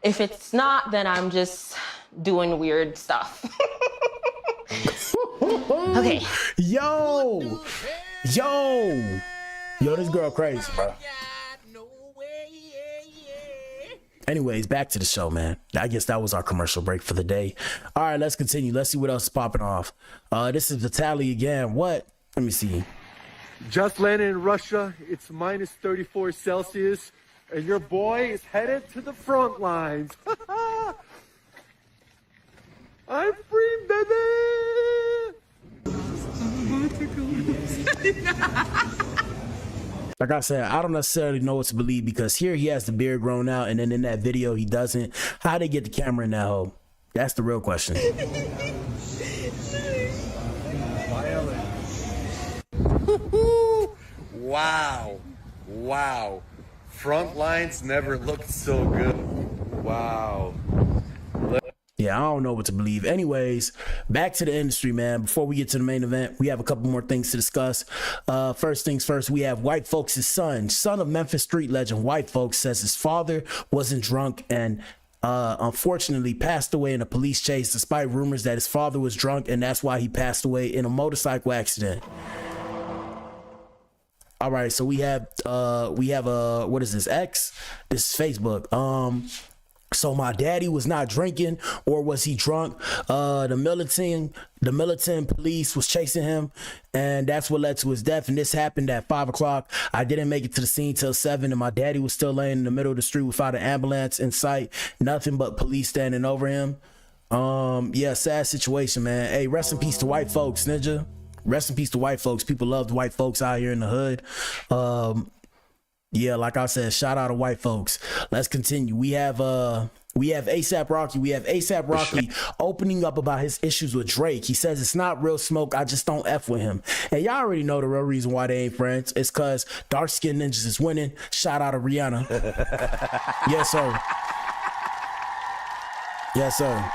if it's not, then I'm just doing weird stuff. Okay. Yo, this girl crazy, bro. Anyways, back to the show, man. I guess that was our commercial break for the day. All right, let's continue. Let's see what else is popping off. This is Vitaly again. What? Let me see. Just landed in Russia. It's minus 34 Celsius, and your boy is headed to the front lines. I'm free, baby! Like I said, I don't necessarily know what to believe, because here he has the beard grown out, and then in that video he doesn't. How they get the camera in that hole? That's the real question. Wow. Front lines never looked so good. Wow. Yeah, I don't know what to believe. Anyways, back to the industry, man. Before we get to the main event, we have a couple more things to discuss. First things first, we have White Folks' son of Memphis street legend White Folks, says his father wasn't drunk and unfortunately passed away in a police chase, despite rumors that his father was drunk and that's why he passed away in a motorcycle accident. All right, so we have what is this, X? This is Facebook. So my daddy was not drinking, or was he drunk? The militant police was chasing him, and that's what led to his death. And this happened at 5 o'clock. I didn't make it to the scene till 7, and my daddy was still laying in the middle of the street without an ambulance in sight. Nothing but police standing over him. Yeah, sad situation, man. Hey, rest in peace to White Folks, Ninja. Rest in peace to White Folks. People loved White Folks out here in the hood. Yeah, like I said, shout out to White Folks. Let's continue. We have ASAP Rocky. We have ASAP Rocky opening up about his issues with Drake. He says it's not real smoke. I just don't F with him. And y'all already know the real reason why they ain't friends. It's because dark skinned ninjas is winning. Shout out to Rihanna. Yes, sir. Yes, sir.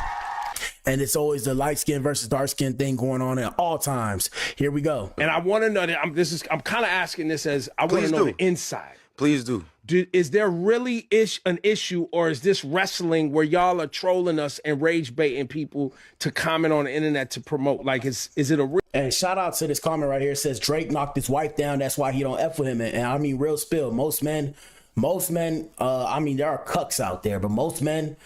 And it's always the light skin versus dark skin thing going on at all times. Here we go. And I want to know that I'm kind of asking this as I want to know the inside. Please do. Is there really an issue, or is this wrestling where y'all are trolling us and rage baiting people to comment on the internet to promote? Like, is it a real? And shout out to this comment right here. It says Drake knocked his wife down. That's why he don't F with him. And I mean, real spill. Most men, I mean, there are cucks out there, but most men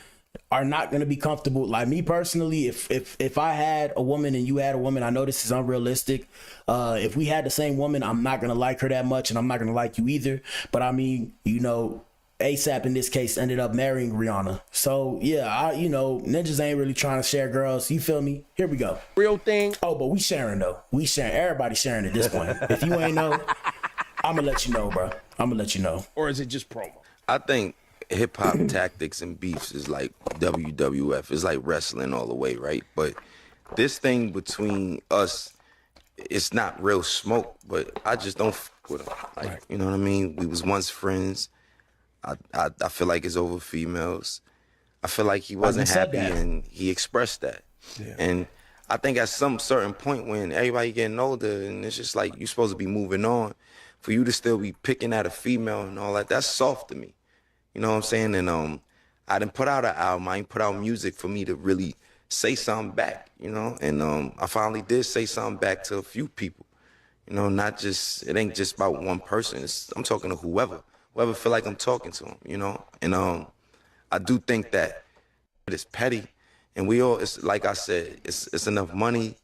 are not going to be comfortable. Like me personally, if I had a woman and you had a woman, I know this is unrealistic. If we had the same woman, I'm not going to like her that much, and I'm not going to like you either. But I mean, you know, ASAP in this case ended up marrying Rihanna. So yeah, ninjas ain't really trying to share girls. You feel me? Here we go. Real thing. Oh, but we sharing though. We sharing. Everybody sharing at this point. If you ain't know, I'm going to let you know, bro. I'm going to let you know. Or is it just promo? I think hip-hop tactics and beefs is like WWF. It's like wrestling all the way, right? But this thing between us, it's not real smoke, but I just don't f with him. Like, right. You know what I mean? We was once friends. I feel like it's over females. I feel like he wasn't happy, and he expressed that. Yeah. And I think at some certain point when everybody getting older, and it's just like you're supposed to be moving on, for you to still be picking at a female and all that, that's soft to me. You know what I'm saying? And I didn't put out an album. I didn't put out music for me to really say something back, you know? And I finally did say something back to a few people. You know, it ain't just about one person. I'm talking to whoever feel like I'm talking to them, you know? And I do think that it's petty. And it's like I said, it's enough money,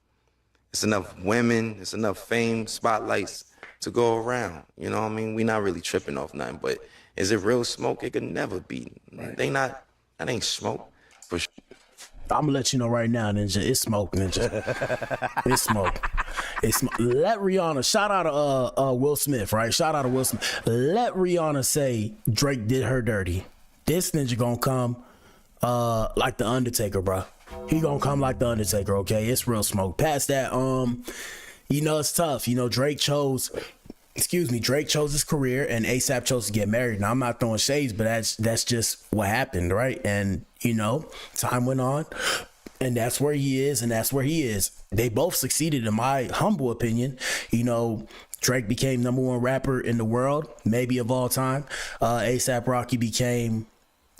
it's enough women, it's enough fame, spotlights to go around. You know what I mean? We not really tripping off nothing, but is it real smoke? It could never be. Right. That ain't smoke. For sure. I'm gonna let you know right now, Ninja. It's smoke, Ninja. It's smoke. Let Rihanna, shout out to Will Smith, right? Shout out to Will Smith. Let Rihanna say Drake did her dirty. This Ninja gonna come like the Undertaker, bro. He gonna come like the Undertaker, okay? It's real smoke. Past that, you know, it's tough. You know, Drake chose his career, and ASAP chose to get married. Now, I'm not throwing shades, but that's just what happened, right? And, you know, time went on, and that's where he is, and that's where he is. They both succeeded, in my humble opinion. You know, Drake became #1 rapper in the world, maybe of all time. ASAP Rocky became,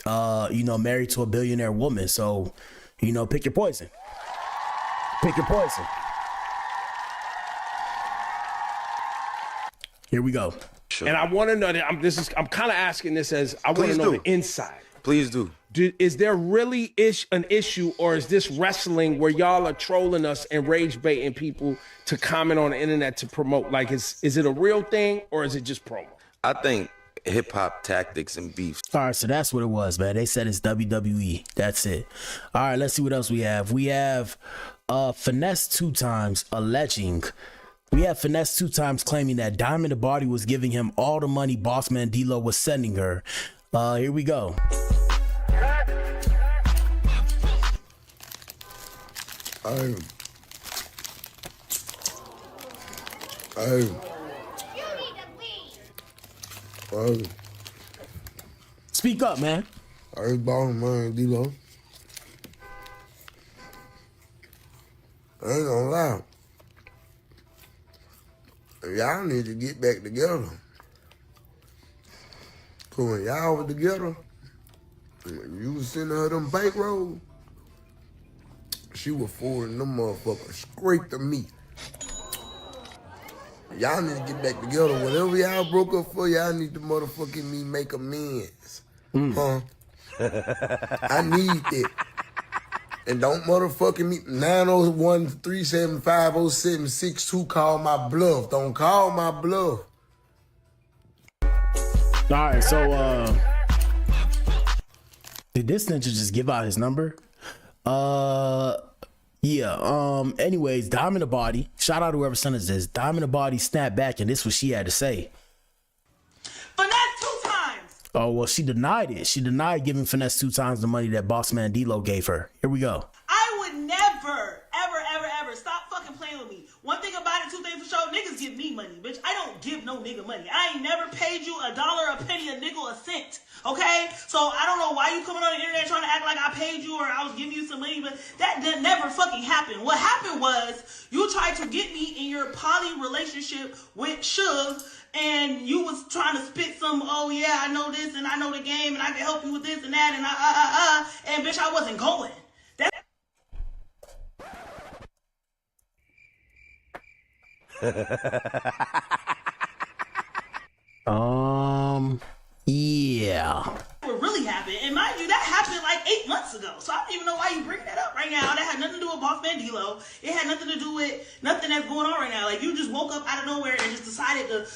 you know, married to a billionaire woman. So, you know, pick your poison. Pick your poison. Here we go. Sure. And I want to know that I'm kind of asking this as I want to know the inside. Please do. Is there really an issue, or is this wrestling where y'all are trolling us and rage baiting people to comment on the internet to promote? Like, is it a real thing, or is it just promo? I think hip hop tactics and beef. All right, so that's what it was, man. They said it's WWE. That's it. All right, let's see what else we have. We have Finesse 2 times alleging. We have Finesse 2 times claiming that Diamond the Body was giving him all the money Bossman D-Lo was sending her. Here we go. Speak up, man. I was balling money, D-Lo. I ain't gonna lie. Y'all need to get back together. Cause when y'all was together, when you was sending her them bankrolls, she was forwarding them motherfuckers straight to me. Y'all need to get back together. Whatever y'all broke up for, y'all need to motherfucking me make amends. Huh? I need it. And don't motherfucking me 901-375-0762 call my bluff. Don't call my bluff. All right, so did this ninja just give out his number? Yeah. Anyways, Diamond the Body. Shout out to whoever sent us this. Diamond the Body snapped back, and this is what she had to say. Finesse 2 times. Oh, well, she denied it. She denied giving Finesse 2 times the money that Bossman D-Lo gave her. Here we go. I would never, ever stop fucking playing with me. One thing about it, 2 things for sure, niggas give me money, bitch. I don't give no nigga money. I ain't never paid you $1, a penny, a nickel, a cent. Okay? So I don't know why you coming on the internet trying to act like I paid you or I was giving you some money, but that never fucking happened. What happened was you tried to get me in your poly relationship with Suge, and you was trying to spit some, oh yeah, I know this and I know the game and I can help you with this and that and and bitch, I wasn't going. Yeah. What really happened, and mind you, that happened like 8 months ago. So I don't even know why you bring that up right now. That had nothing to do with Bossman D-Lo. It had nothing to do with nothing that's going on right now. Like, you just woke up out of nowhere and just decided to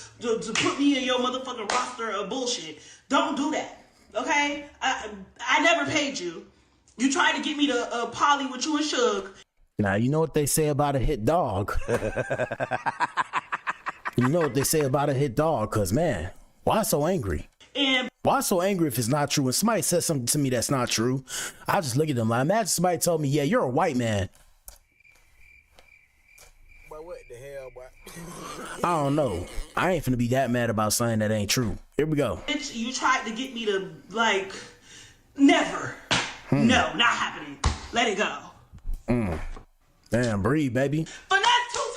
put me in your motherfucking roster of bullshit. Don't do that, okay? I never paid you. You tried to get me to poly with you and Suge. Now, you know what they say about a hit dog. You know what they say about a hit dog, because, man, why so angry? And why so angry if it's not true? When somebody says something to me that's not true, I just look at them like, imagine somebody told me, yeah, you're a white man. But what the hell, boy? I don't know. I ain't finna be that mad about something that ain't true. Here we go. Bitch, you tried to get me to, like, never. No, not happening. Let it go. Damn, breathe, baby. Finesse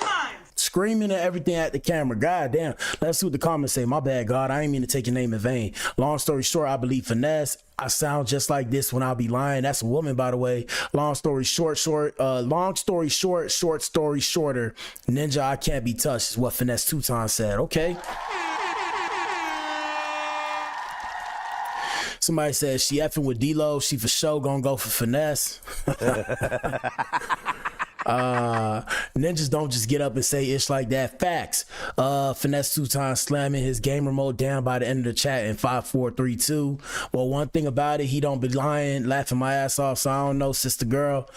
2 times. Screaming and everything at the camera. God damn. Let's see what the comments say. My bad, God. I ain't mean to take your name in vain. Long story short, I believe Finesse. I sound just like this when I'll be lying. That's a woman, by the way. Long story short, long story short, short story shorter. Ninja, I can't be touched is what Finesse 2 times said. Okay. Somebody says she effing with D-Lo. She for sure gonna go for Finesse. Ninjas don't just get up and say ish like that. Facts. Finesse 2 times slamming his game remote down by the end of the chat in 5, 4, 3, 2. Well, one thing about it, he don't be lying, laughing my ass off. So I don't know, sister girl.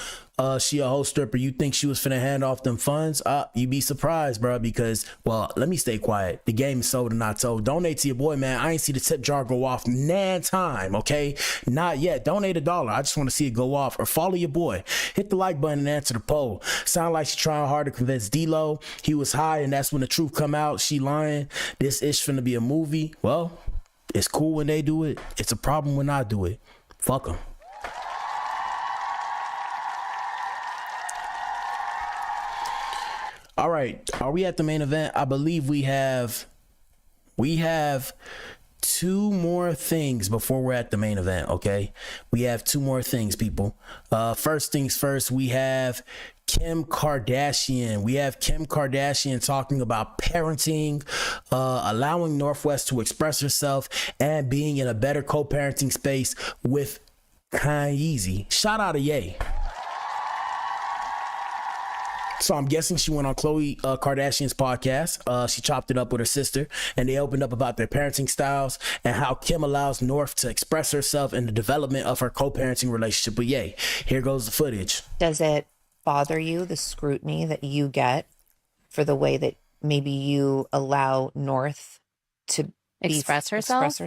She a whole stripper. You think she was finna hand off them funds? You be surprised, bro, because, well, let me stay quiet. The game is sold and not told. Donate to your boy, man. I ain't see the tip jar go off nan time, okay? Not yet. Donate $1. I just want to see it go off. Or follow your boy. Hit the like button and answer the poll. Sound like she trying hard to convince D-Lo he was high and that's when the truth come out. She lying. This ish finna be a movie. Well, it's cool when they do it. It's a problem when I do it. Fuck them. All right, are we at the main event? I believe we have 2 more things before we're at the main event, okay? We have 2 more things, people. First things first, we have Kim Kardashian. We have Kim Kardashian talking about parenting, allowing Northwest to express herself, and being in a better co-parenting space with Kanye. Shout out to Ye. So I'm guessing she went on Khloe Kardashian's podcast. She chopped it up with her sister, and they opened up about their parenting styles and how Kim allows North to express herself in the development of her co-parenting relationship with Ye. Here goes the footage. Does it bother you, the scrutiny that you get for the way that maybe you allow North to express herself?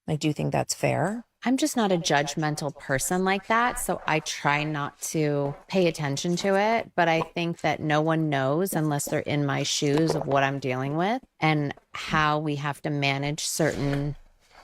Like, do you think that's fair? I'm just not a judgmental person like that, so I try not to pay attention to it. But I think that no one knows unless they're in my shoes of what I'm dealing with and how we have to manage certain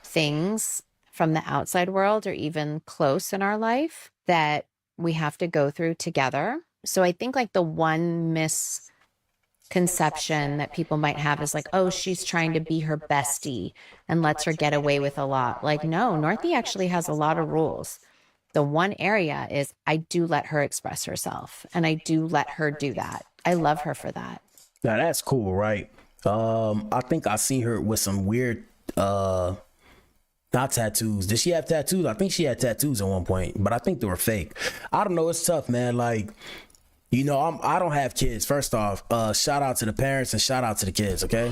things from the outside world or even close in our life that we have to go through together. So I think like the one misconception that people might have is like, oh, she's trying to be her bestie and lets her get away with a lot. Like, no, Northie actually has a lot of rules. The one area is I do let her express herself and I do let her do that. I love her for that. Now that's cool, right? I think I seen her with some weird not tattoos. Did she have tattoos? I think she had tattoos at one point, but I think they were fake. I don't know. It's tough, man. Like, you know, I don't have kids. First off, shout out to the parents and shout out to the kids, okay?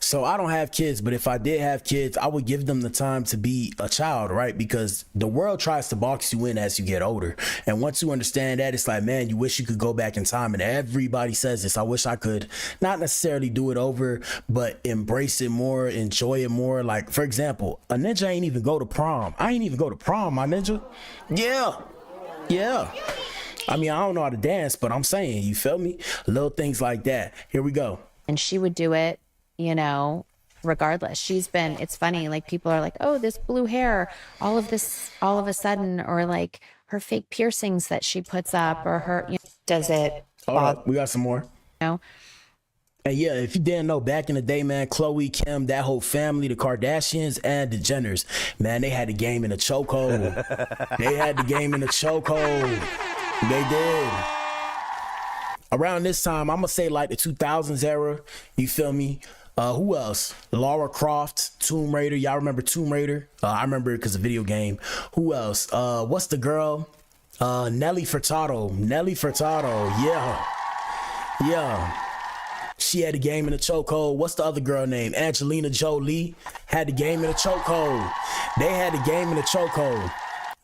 So I don't have kids, but if I did have kids, I would give them the time to be a child, right? Because the world tries to box you in as you get older. And once you understand that, it's like, man, you wish you could go back in time. And everybody says this. I wish I could not necessarily do it over, but embrace it more, enjoy it more. Like, for example, a ninja ain't even go to prom. I ain't even go to prom, my ninja. Yeah. I mean, I don't know how to dance, but I'm saying, you feel me? Little things like that. Here we go. And she would do it, you know, regardless. It's funny, like people are like, oh, this blue hair, all of a sudden, or like her fake piercings that she puts up, or her, you know, does it bother? We got some more. You know? And yeah, if you didn't know, back in the day, man, Khloe, Kim, that whole family, the Kardashians and the Jenners, man, they had the game in a chokehold. They did. Around this time, I'm gonna say like the 2000s era, you feel me? Who else? Lara Croft, Tomb Raider. Y'all remember Tomb Raider? I remember it because of video game. Who else? What's the girl? Nelly Furtado. Yeah. She had the game in a chokehold. What's the other girl name? Angelina Jolie had the game in a chokehold. They had the game in a chokehold.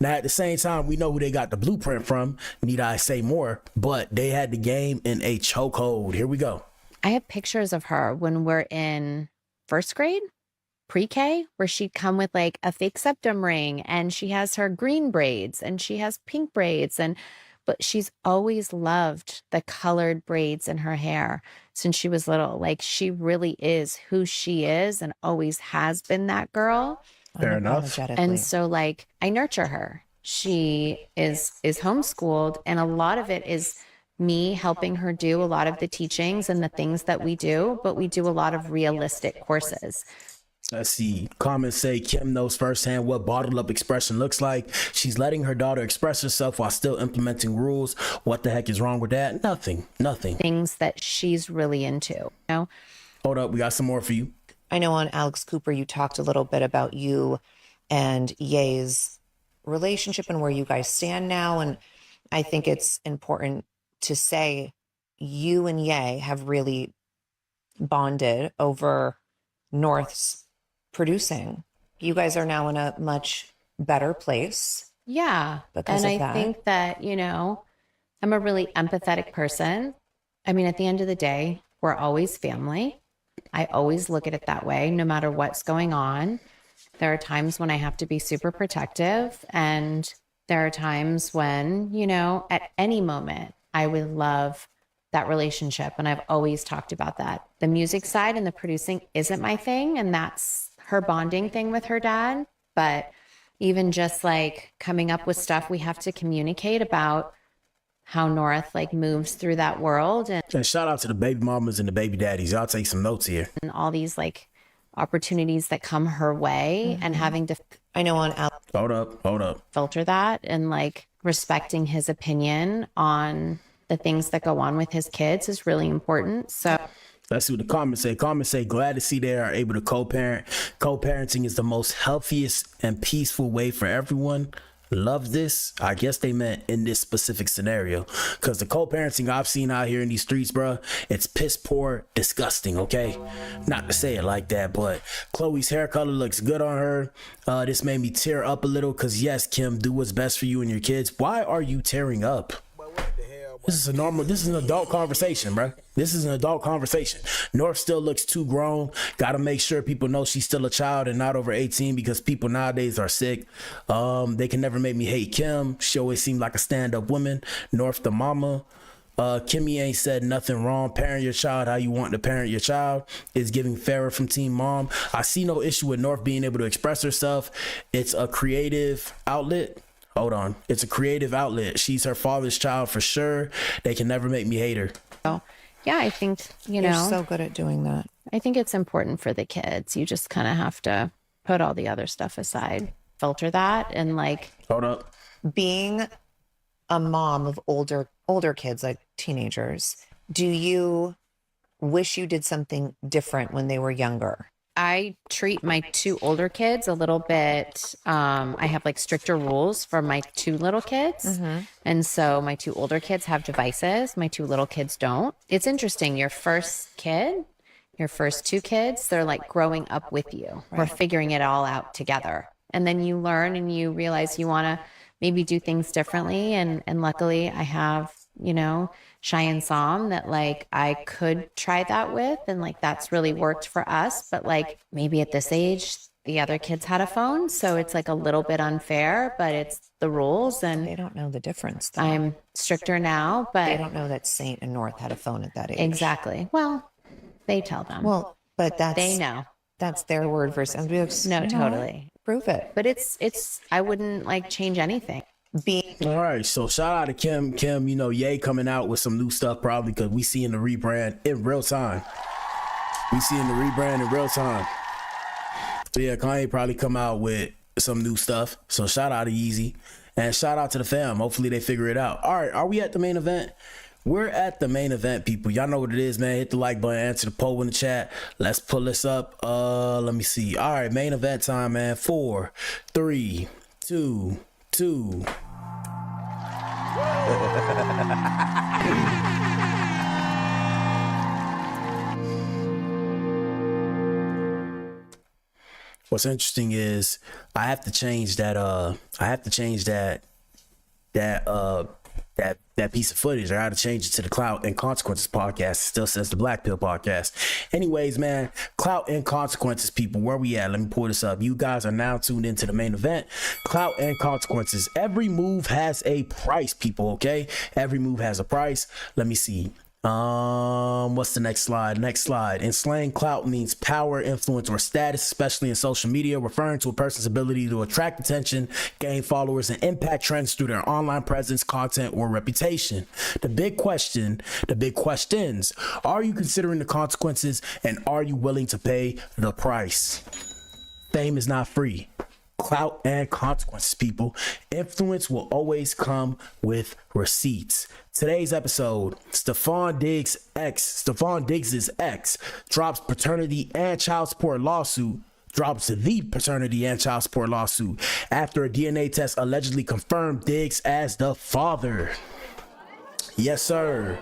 Now, at the same time, we know who they got the blueprint from. Need I say more? But they had the game in a chokehold. Here we go. I have pictures of her when we're in first grade, pre-K, where she'd come with like a fake septum ring and she has her green braids and she has pink braids. But she's always loved the colored braids in her hair since she was little. Like, she really is who she is and always has been that girl. Fair enough. And so like I nurture her. She is homeschooled, and a lot of it is me helping her do a lot of the teachings and the things that we do, but we do a lot of realistic courses. Let's see. Comments say Kim knows firsthand what bottled up expression looks like. She's letting her daughter express herself while still implementing rules. What the heck is wrong with that? Nothing. Things that she's really into. You know? Hold up. We got some more for you. I know on Alex Cooper, you talked a little bit about you and Ye's relationship and where you guys stand now. And I think it's important to say you and Ye have really bonded over North's producing. You guys are now in a much better place. Yeah. Because and of I that. think that, I'm a really empathetic person. I mean, at the end of the day, we're always family. I always look at it that way, no matter what's going on. There are times when I have to be super protective, and there are times when, at any moment, I would love that relationship. And I've always talked about that. The music side and the producing isn't my thing, and that's her bonding thing with her dad. But even just like coming up with stuff, we have to communicate about how North like moves through that world. And shout out to the baby mamas and the baby daddies. Y'all take some notes here. And all these like opportunities that come her way, and having to, I know on Hold up. filter that and like respecting his opinion on the things that go on with his kids is really important. So let's see what the comments say. Comments say, glad to see they are able to co-parent. Co-parenting is the most healthiest and peaceful way for everyone. Love this. I guess they meant in this specific scenario, because the co-parenting I've seen out here in these streets, bro, it's piss poor, disgusting. Okay, not to say it like that, but Chloe's hair color looks good on her. This made me tear up a little, because yes, Kim, do what's best for you and your kids. Why are you tearing up? This is an adult conversation, bro. This is an adult conversation. North still looks too grown. Got to make sure people know she's still a child and not over 18, because people nowadays are sick. They can never make me hate Kim. She always seemed like a stand-up woman. North the mama. Kimmy ain't said nothing wrong. Parent your child how you want to parent your child. Is giving fairer from Team Mom. I see no issue with North being able to express herself. It's a creative outlet. Hold on. It's a creative outlet. She's her father's child for sure. They can never make me hate her. yeah, I think, You're so good at doing that. I think it's important for the kids. You just kind of have to put all the other stuff aside, filter that, and like, hold up. Being a mom of older kids, like teenagers, do you wish you did something different when they were younger? I treat my two older kids a little bit. I have like stricter rules for my two little kids. And so my two older kids have devices. My two little kids don't. It's interesting. Your first kid, your first two kids, they're like growing up with you. Right. We're figuring it all out together. And then you learn and you realize you want to maybe do things differently. And luckily I have, Cheyenne Som that like I could try that with, and like that's really worked for us. But like maybe at this age the other kids had a phone, so it's like a little bit unfair, but it's the rules, and they don't know the difference though. I'm stricter now, but they don't know that Saint and North had a phone at that age. Exactly. Well, they tell them. Well, but they know. That's their word versus no, totally. Prove it. But it's I wouldn't like change anything. All right, so shout out to Kim, Ye coming out with some new stuff probably, because we seeing the rebrand in real time. So yeah, Kanye probably come out with some new stuff. So shout out to Yeezy, and shout out to the fam. Hopefully they figure it out. All right, are we at the main event? We're at the main event, people. Y'all know what it is, man. Hit the like button, answer the poll in the chat. Let's pull this up. Let me see. All right, main event time, man. 4, 3, 2, 2. What's interesting is I have to change that piece of footage. I got to change it to the Clout and Consequences podcast. It still says the Black Pill podcast. Anyways, man, Clout and Consequences, people, where we at? Let me pull this up. You guys are now tuned into the main event. Clout and Consequences. Every move has a price, people, okay? Every move has a price. Let me see. What's the next slide? Next slide. In slang, clout means power, influence, or status, especially in social media, referring to a person's ability to attract attention, gain followers, and impact trends through their online presence, content, or reputation. The big questions, are you considering the consequences, and are you willing to pay the price? Fame is not free. Clout and consequences, people. Influence will always come with receipts. Today's episode, Stefon Diggs' ex drops paternity and child support lawsuit drops the paternity and child support lawsuit after a DNA test allegedly confirmed Diggs as the father. Yes, sir.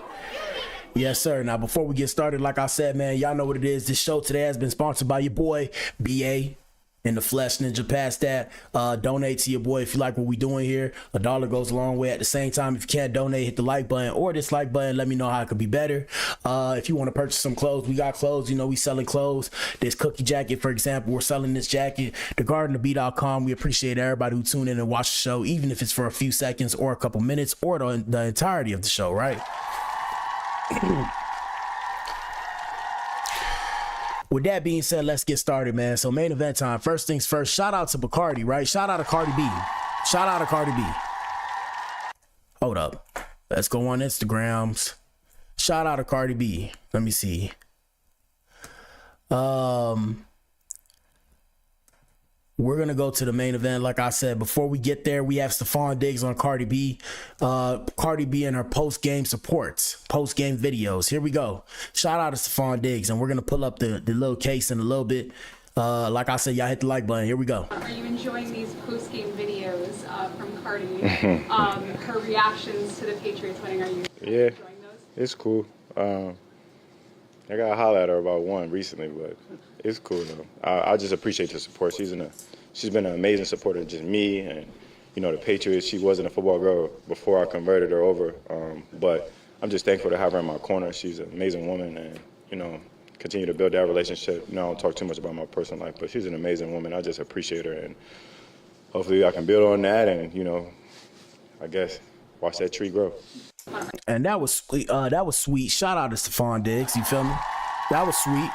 Yes, sir. Now, before we get started, like I said, man, y'all know what it is. This show today has been sponsored by your boy, BA. In the flesh, ninja. Past that, donate to your boy if you like what we doing here. $1 goes a long way. At the same time, if you can't donate, hit the like button or dislike button. Let me know how it could be better. If you want to purchase some clothes, we got clothes. You know, we selling clothes. This cookie jacket, for example, we're selling this jacket. TheGardenToBe.com. We appreciate everybody who tune in and watch the show, even if it's for a few seconds or a couple minutes or the entirety of the show, right? With that being said, let's get started, man. So main event time. First things first, shout out to Bacardi, right? Shout out to Cardi B. Shout out to Cardi B. Hold up. Let's go on Instagrams. Shout out to Cardi B. Let me see. We're going to go to the main event. Like I said, before we get there, we have Stefon Diggs on Cardi B. Cardi B and her post-game supports, post-game videos. Here we go. Shout out to Stefon Diggs. And we're going to pull up the little case in a little bit. Like I said, y'all hit the like button. Here we go. Are you enjoying these post-game videos from Cardi? Her reactions to the Patriots winning, are you enjoying those? It's cool. I got to holler at her about one recently, but it's cool though. I just appreciate the support. She's been an amazing supporter of just me and, you know, the Patriots. She wasn't a football girl before I converted her over, but I'm just thankful to have her in my corner. She's an amazing woman, and, you know, continue to build that relationship. You know, I don't talk too much about my personal life, but she's an amazing woman. I just appreciate her, and hopefully I can build on that and, you know, I guess watch that tree grow. And that was sweet. That was sweet. Shout out to Stefon Diggs. You feel me? That was sweet.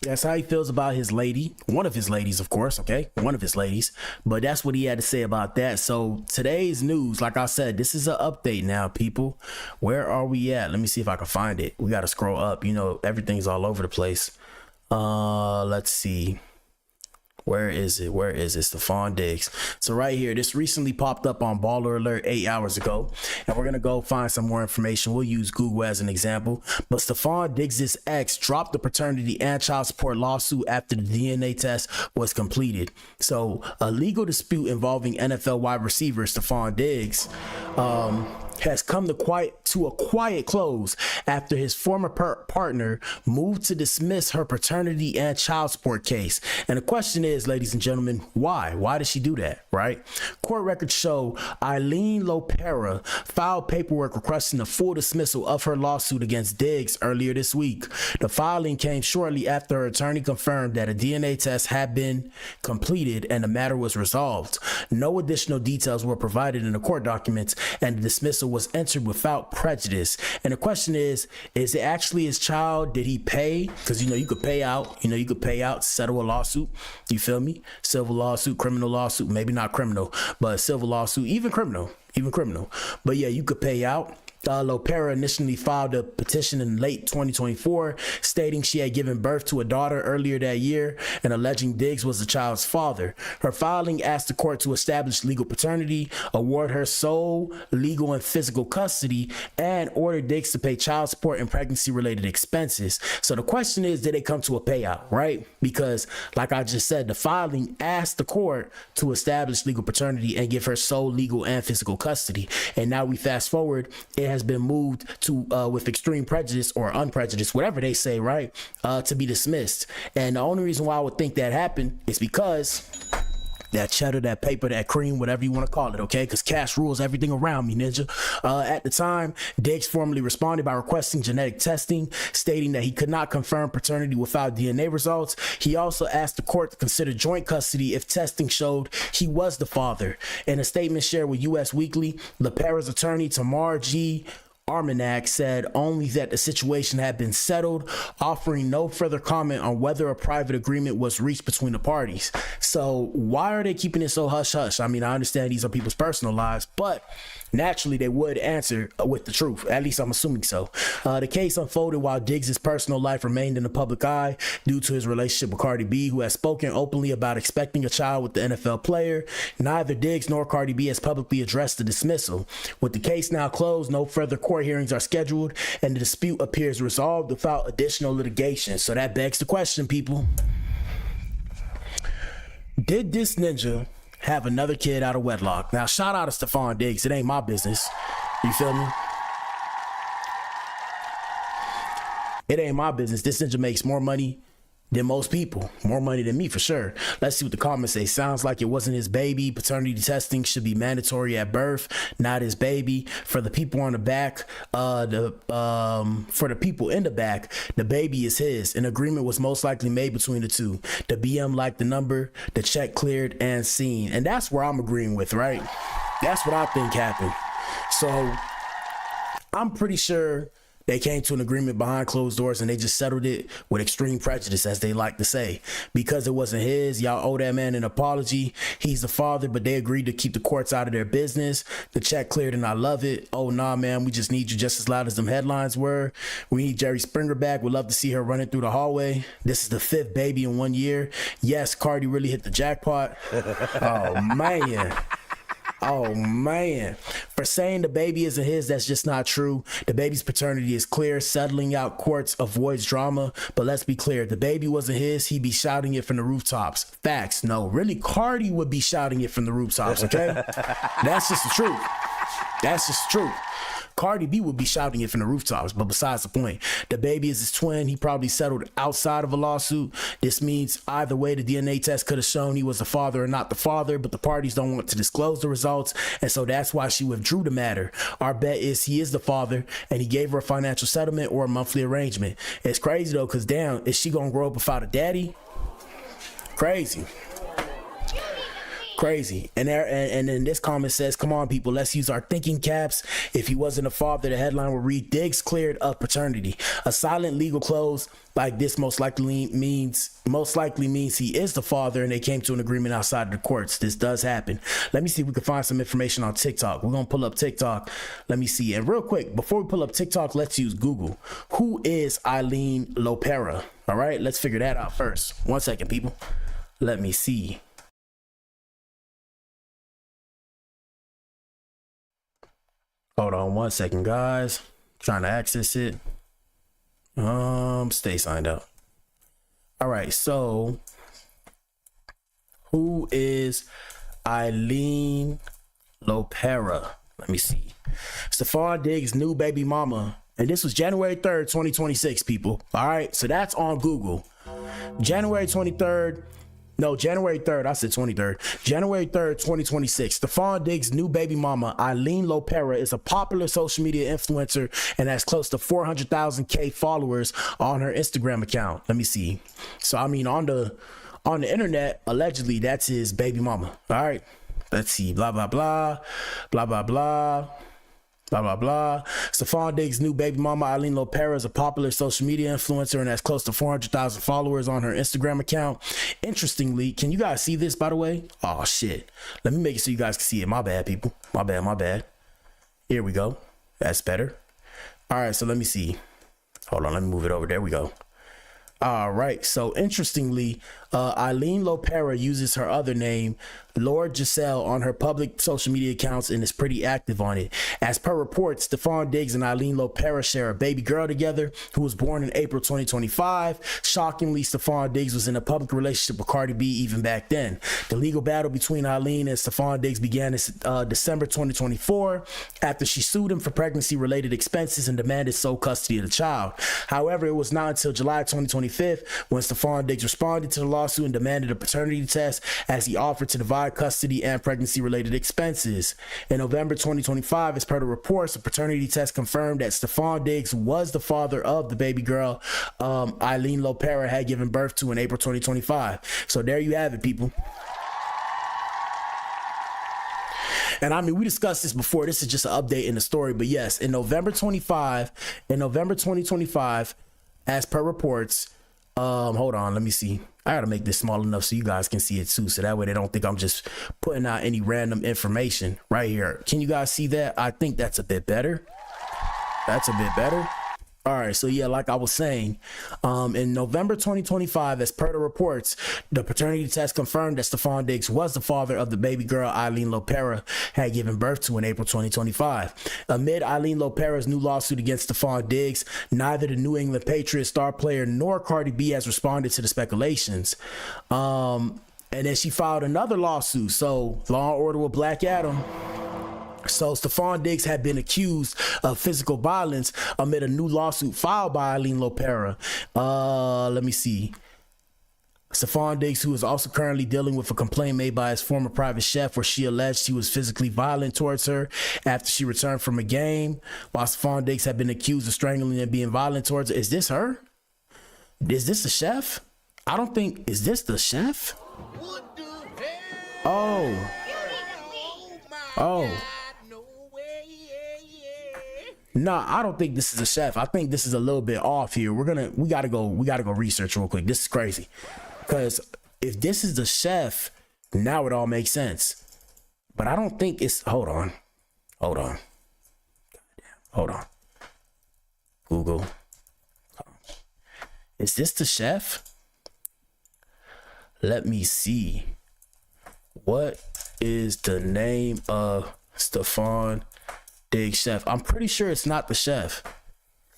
That's how he feels about his lady. One of his ladies, of course, okay? One of his ladies. But that's what he had to say about that. So today's news, like I said, this is an update now, people. Where are we at? Let me see if I can find it. We got to scroll up. You know, everything's all over the place. Let's see. Where is it? Where is it? Stefon Diggs. So right here, this recently popped up on Baller Alert 8 hours ago, and we're going to go find some more information. We'll use Google as an example, but Stefon Diggs' ex dropped the paternity and child support lawsuit after the DNA test was completed. So a legal dispute involving NFL wide receiver Stefon Diggs has come to a quiet close after his former partner moved to dismiss her paternity and child support case. And the question is, ladies and gentlemen, why? Why did she do that, right? Court records show Eileen Lopera filed paperwork requesting a full dismissal of her lawsuit against Diggs earlier this week. The filing came shortly after her attorney confirmed that a DNA test had been completed and the matter was resolved. No additional details were provided in the court documents, and the dismissal was entered without prejudice. And the question is it actually his child? Did he pay? Because, you know, you could pay out, to settle a lawsuit. You feel me? Civil lawsuit, criminal lawsuit, maybe not criminal, but civil lawsuit, even criminal. But yeah, you could pay out. Lopera initially filed a petition in late 2024 stating she had given birth to a daughter earlier that year and alleging Diggs was the child's father. Her filing asked the court to establish legal paternity, award her sole legal and physical custody, and order Diggs to pay child support and pregnancy-related expenses. So the question is, did they come to a payout, right? Because, like I just said, the filing asked the court to establish legal paternity and give her sole legal and physical custody. And now we fast forward, it has been moved to with extreme prejudice or unprejudiced, whatever they say, right, to be dismissed. And the only reason why I would think that happened is because that cheddar, that paper, that cream, whatever you want to call it, okay? Because cash rules everything around me, ninja. At the time, Diggs formally responded by requesting genetic testing, stating that he could not confirm paternity without DNA results. He also asked the court to consider joint custody if testing showed he was the father. In a statement shared with U.S. Weekly, Lopera's attorney, Tamar G. Armanac, said only that the situation had been settled, offering no further comment on whether a private agreement was reached between the parties. So why are they keeping it so hush-hush? I mean, I understand these are people's personal lives, but naturally they would answer with the truth. At least I'm assuming so. The case unfolded while Diggs' personal life remained in the public eye due to his relationship with Cardi B, who has spoken openly about expecting a child with the NFL player. Neither Diggs nor Cardi B has publicly addressed the dismissal. With the case now closed, no further court court hearings are scheduled and the dispute appears resolved without additional litigation. So that begs the question, people. Did this ninja have another kid out of wedlock? Now, shout out to Stefon Diggs. It ain't my business. You feel me? It ain't my business. This ninja makes more money than most people. More money than me, for sure. Let's see what the comments say. Sounds like it wasn't his baby. Paternity testing should be mandatory at birth, not his baby. For the people on the back, for the people in the back, the baby is his. An agreement was most likely made between the two. The BM liked the number, the check cleared and seen. And that's where I'm agreeing with, right? That's what I think happened. So I'm pretty sure they came to an agreement behind closed doors and they just settled it with extreme prejudice, as they like to say. Because it wasn't his, y'all owe that man an apology. He's the father, but they agreed to keep the courts out of their business. The check cleared and I love it. Oh, nah, man, we just need you just as loud as them headlines were. We need Jerry Springer back. We'd love to see her running through the hallway. This is the 5th baby in 1 year. Yes, Cardi really hit the jackpot. Oh, man. Oh, man. For saying the baby isn't his, that's just not true. The baby's paternity is clear. Settling out courts avoids drama. But let's be clear. The baby wasn't his. He'd be shouting it from the rooftops. Facts. No, really, Cardi would be shouting it from the rooftops, okay? That's just the truth. That's just the truth. Cardi B would be shouting it from the rooftops, but besides the point, the baby is his twin. He probably settled outside of a lawsuit. This means either way, the DNA test could have shown he was the father or not the father, but the parties don't want to disclose the results, and so that's why she withdrew the matter. Our bet is he is the father, and he gave her a financial settlement or a monthly arrangement. It's crazy though, because damn, is she gonna grow up without a daddy? Crazy. Crazy. And then this comment says, come on, people, let's use our thinking caps. If he wasn't a father, the headline would read, Diggs cleared of paternity. A silent legal close like this most likely means he is the father and they came to an agreement outside of the courts. This does happen. Let me see if we can find some information on TikTok. We're going to pull up TikTok. Let me see. And real quick, before we pull up TikTok, let's use Google. Who is Eileen Lopera? All right, let's figure that out first. 1 second, people. Let me see. Hold on 1 second, guys. Trying to access it. Stay signed up. All right, so who is Eileen Lopera? Let me see. Stefon Diggs' new baby mama. And this was January 3rd, 2026, people. All right, so that's on Google. January 3rd, I said 23rd. January 3rd, 2026. Stefon Diggs' new baby mama, Eileen Lopera, is a popular social media influencer and has close to 400,000 followers on her Instagram account. Let me see. So, I mean, on the internet, allegedly, that's his baby mama. All right. Let's see. Blah, blah, blah. Blah, blah, blah. Blah, blah, blah. Stefon Diggs' new baby mama, Eileen Lopera, is a popular social media influencer and has close to 400,000 followers on her Instagram account. Interestingly, can you guys see this, by the way? Oh, shit. Let me make it so you guys can see it. My bad, people. My bad. Here we go. That's better. All right, so let me see. Hold on, let me move it over. There we go. All right, so interestingly, Eileen Lopera uses her other name, Lord Giselle, on her public social media accounts and is pretty active on it. As per reports, Stefon Diggs and Eileen Lopera share a baby girl together who was born in April 2025. Shockingly, Stefon Diggs was in a public relationship with Cardi B even back then. The legal battle between Eileen and Stefon Diggs began in December 2024 after she sued him for pregnancy-related expenses and demanded sole custody of the child. However, it was not until July 2025 when Stefon Diggs responded to the lawsuit and demanded a paternity test as he offered to divide custody and pregnancy-related expenses. In November 2025, as per the reports, a paternity test confirmed that Stefon Diggs was the father of the baby girl Eileen Lopera had given birth to in April 2025. So there you have it, people. And I mean, we discussed this before. This is just an update in the story. But yes, in November 2025, as per reports, hold on, let me see. I gotta make this small enough so you guys can see it too, so that way they don't think I'm just putting out any random information right here. Can you guys see that? I think that's a bit better. That's a bit better. All right, so yeah, like I was saying, in November 2025, as per the reports, the paternity test confirmed that Stefon Diggs was the father of the baby girl Eileen Lopera had given birth to in April 2025. Amid Eileen Lopera's new lawsuit against Stefon Diggs, neither the New England Patriots star player nor Cardi B has responded to the speculations. And then she filed another lawsuit. So Law and Order with Blac Adam. So Stefon Diggs had been accused of physical violence amid a new lawsuit filed by Eileen Lopera. Let me see. Stefon Diggs, who is also currently dealing with a complaint made by his former private chef where she alleged he was physically violent towards her after she returned from a game, while Stefon Diggs had been accused of strangling and being violent towards her. Is this her? Is this the chef? I don't think, is this the chef? Oh. Nah, I don't think this is a chef. I think this is a little bit off here. We gotta go research real quick. This is crazy. Because if this is the chef, now it all makes sense. But I don't think it's, hold on. Google. Is this the chef? Let me see. What is the name of Stefon Diggs chef? I'm pretty sure it's not the chef.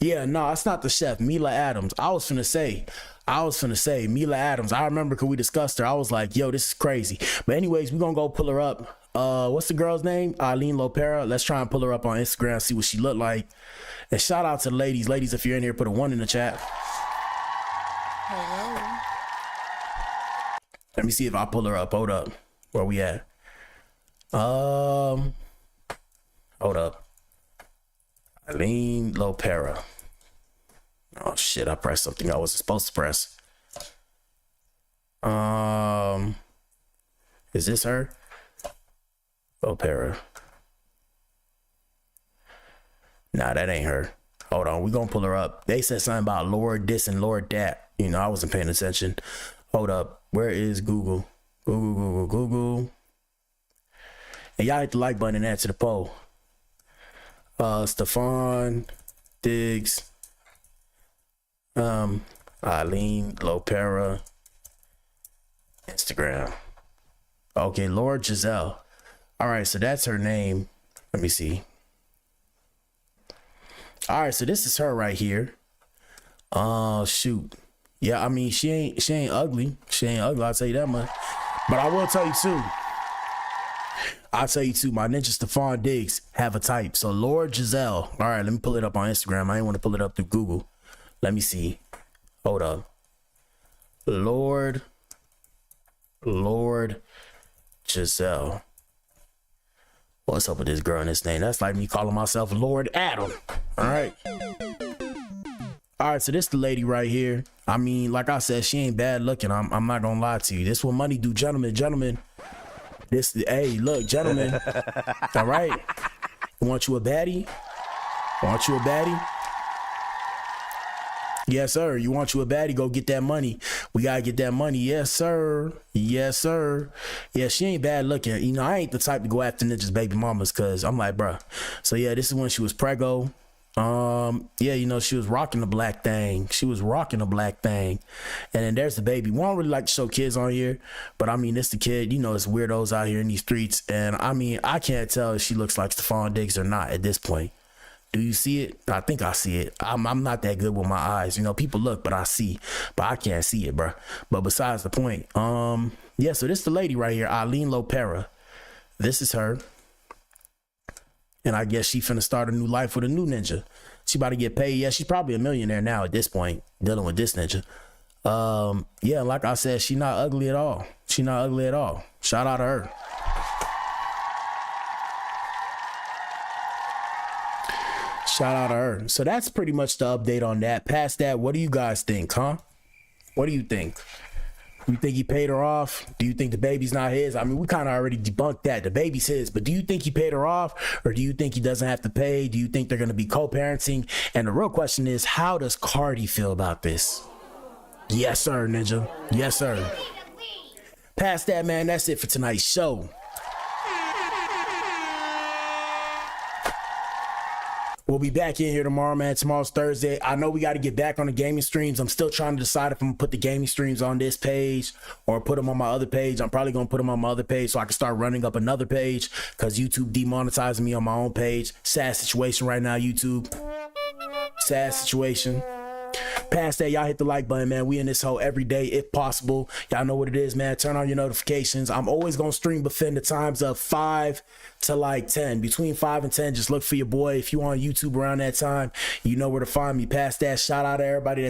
Yeah, no, it's not the chef. Mila Adams. I was finna say Mila Adams. I remember because we discussed her. I was like, yo, this is crazy. But anyways, we're gonna go pull her up. What's the girl's name? Eileen Lopera. Let's try and pull her up on Instagram, see what she looked like. And shout out to the ladies. Ladies, if you're in here, put a 1 in the chat. Hello. Let me see if I pull her up. Hold up. Where we at? Hold up. Eileen Lopera. Oh shit, I pressed something I wasn't supposed to press. Is this her? Lopera. Nah, that ain't her. Hold on, we gonna pull her up. They said something about Lord this and Lord that. You know, I wasn't paying attention. Hold up. Where is Google? Google. And y'all hit the like button and add to the poll. Stefon Diggs. Eileen Lopera. Instagram. Okay, Lord Giselle. All right, so that's her name. Let me see. All right, so this is her right here. Oh, shoot. Yeah, I mean, she ain't ugly. She ain't ugly, I'll tell you that much. But I will tell you too. My ninja Stefon Diggs have a type. So Lord Giselle. All right, let me pull it up on Instagram. I ain't want to pull it up through Google. Let me see. Hold up. Lord Giselle. What's up with this girl and this name? That's like me calling myself Lord Adam. All right. All right, so this the lady right here. I mean, like I said, she ain't bad looking. I'm not gonna lie to you. This what money do, gentlemen. Hey, look, gentlemen. All right. Want you a baddie? Yes, sir. You want you a baddie? Go get that money. We gotta get that money. Yes, sir. Yeah, she ain't bad looking. You know, I ain't the type to go after ninjas' baby mamas because I'm like, bruh. So yeah, this is when she was preggo. Yeah, you know, she was rocking the black thing. And then there's the baby. We don't really like to show kids on here, but I mean, it's the kid. You know, it's weirdos out here in these streets. And I mean, I can't tell if she looks like Stefon Diggs or not at this point. Do you see it? I think I see it. I'm not that good with my eyes. You know, people look, but I see. But I can't see it, bro. But besides the point. Yeah, so this is the lady right here, Eileen Lopera. This is her. And I guess she finna start a new life with a new ninja. She about to get paid. Yeah, she's probably a millionaire now at this point, dealing with this ninja. Yeah, like I said, she not ugly at all. Shout out to her. So that's pretty much the update on that. Past that, what do you guys think, huh? What do you think? You think he paid her off? Do you think the baby's not his? I mean, we kind of already debunked that. The baby's his. But do you think he paid her off? Or do you think he doesn't have to pay? Do you think they're going to be co-parenting? And the real question is, how does Cardi feel about this? Yes, sir, Ninja. Yes, sir. Past that, man, that's it for tonight's show. We'll be back in here tomorrow, man. Tomorrow's Thursday. I know we got to get back on the gaming streams. I'm still trying to decide if I'm going to put the gaming streams on this page or put them on my other page. I'm probably going to put them on my other page so I can start running up another page because YouTube demonetizing me on my own page. Sad situation right now, YouTube. Sad situation. Past that, y'all hit the like button, man. We in this hole every day if possible. Y'all know what it is, man. Turn on your notifications. I'm always gonna stream within the times of 5 to like 10. Between 5 and 10, just look for your boy. If you on YouTube around that time, you know where to find me. Past that, shout out to everybody that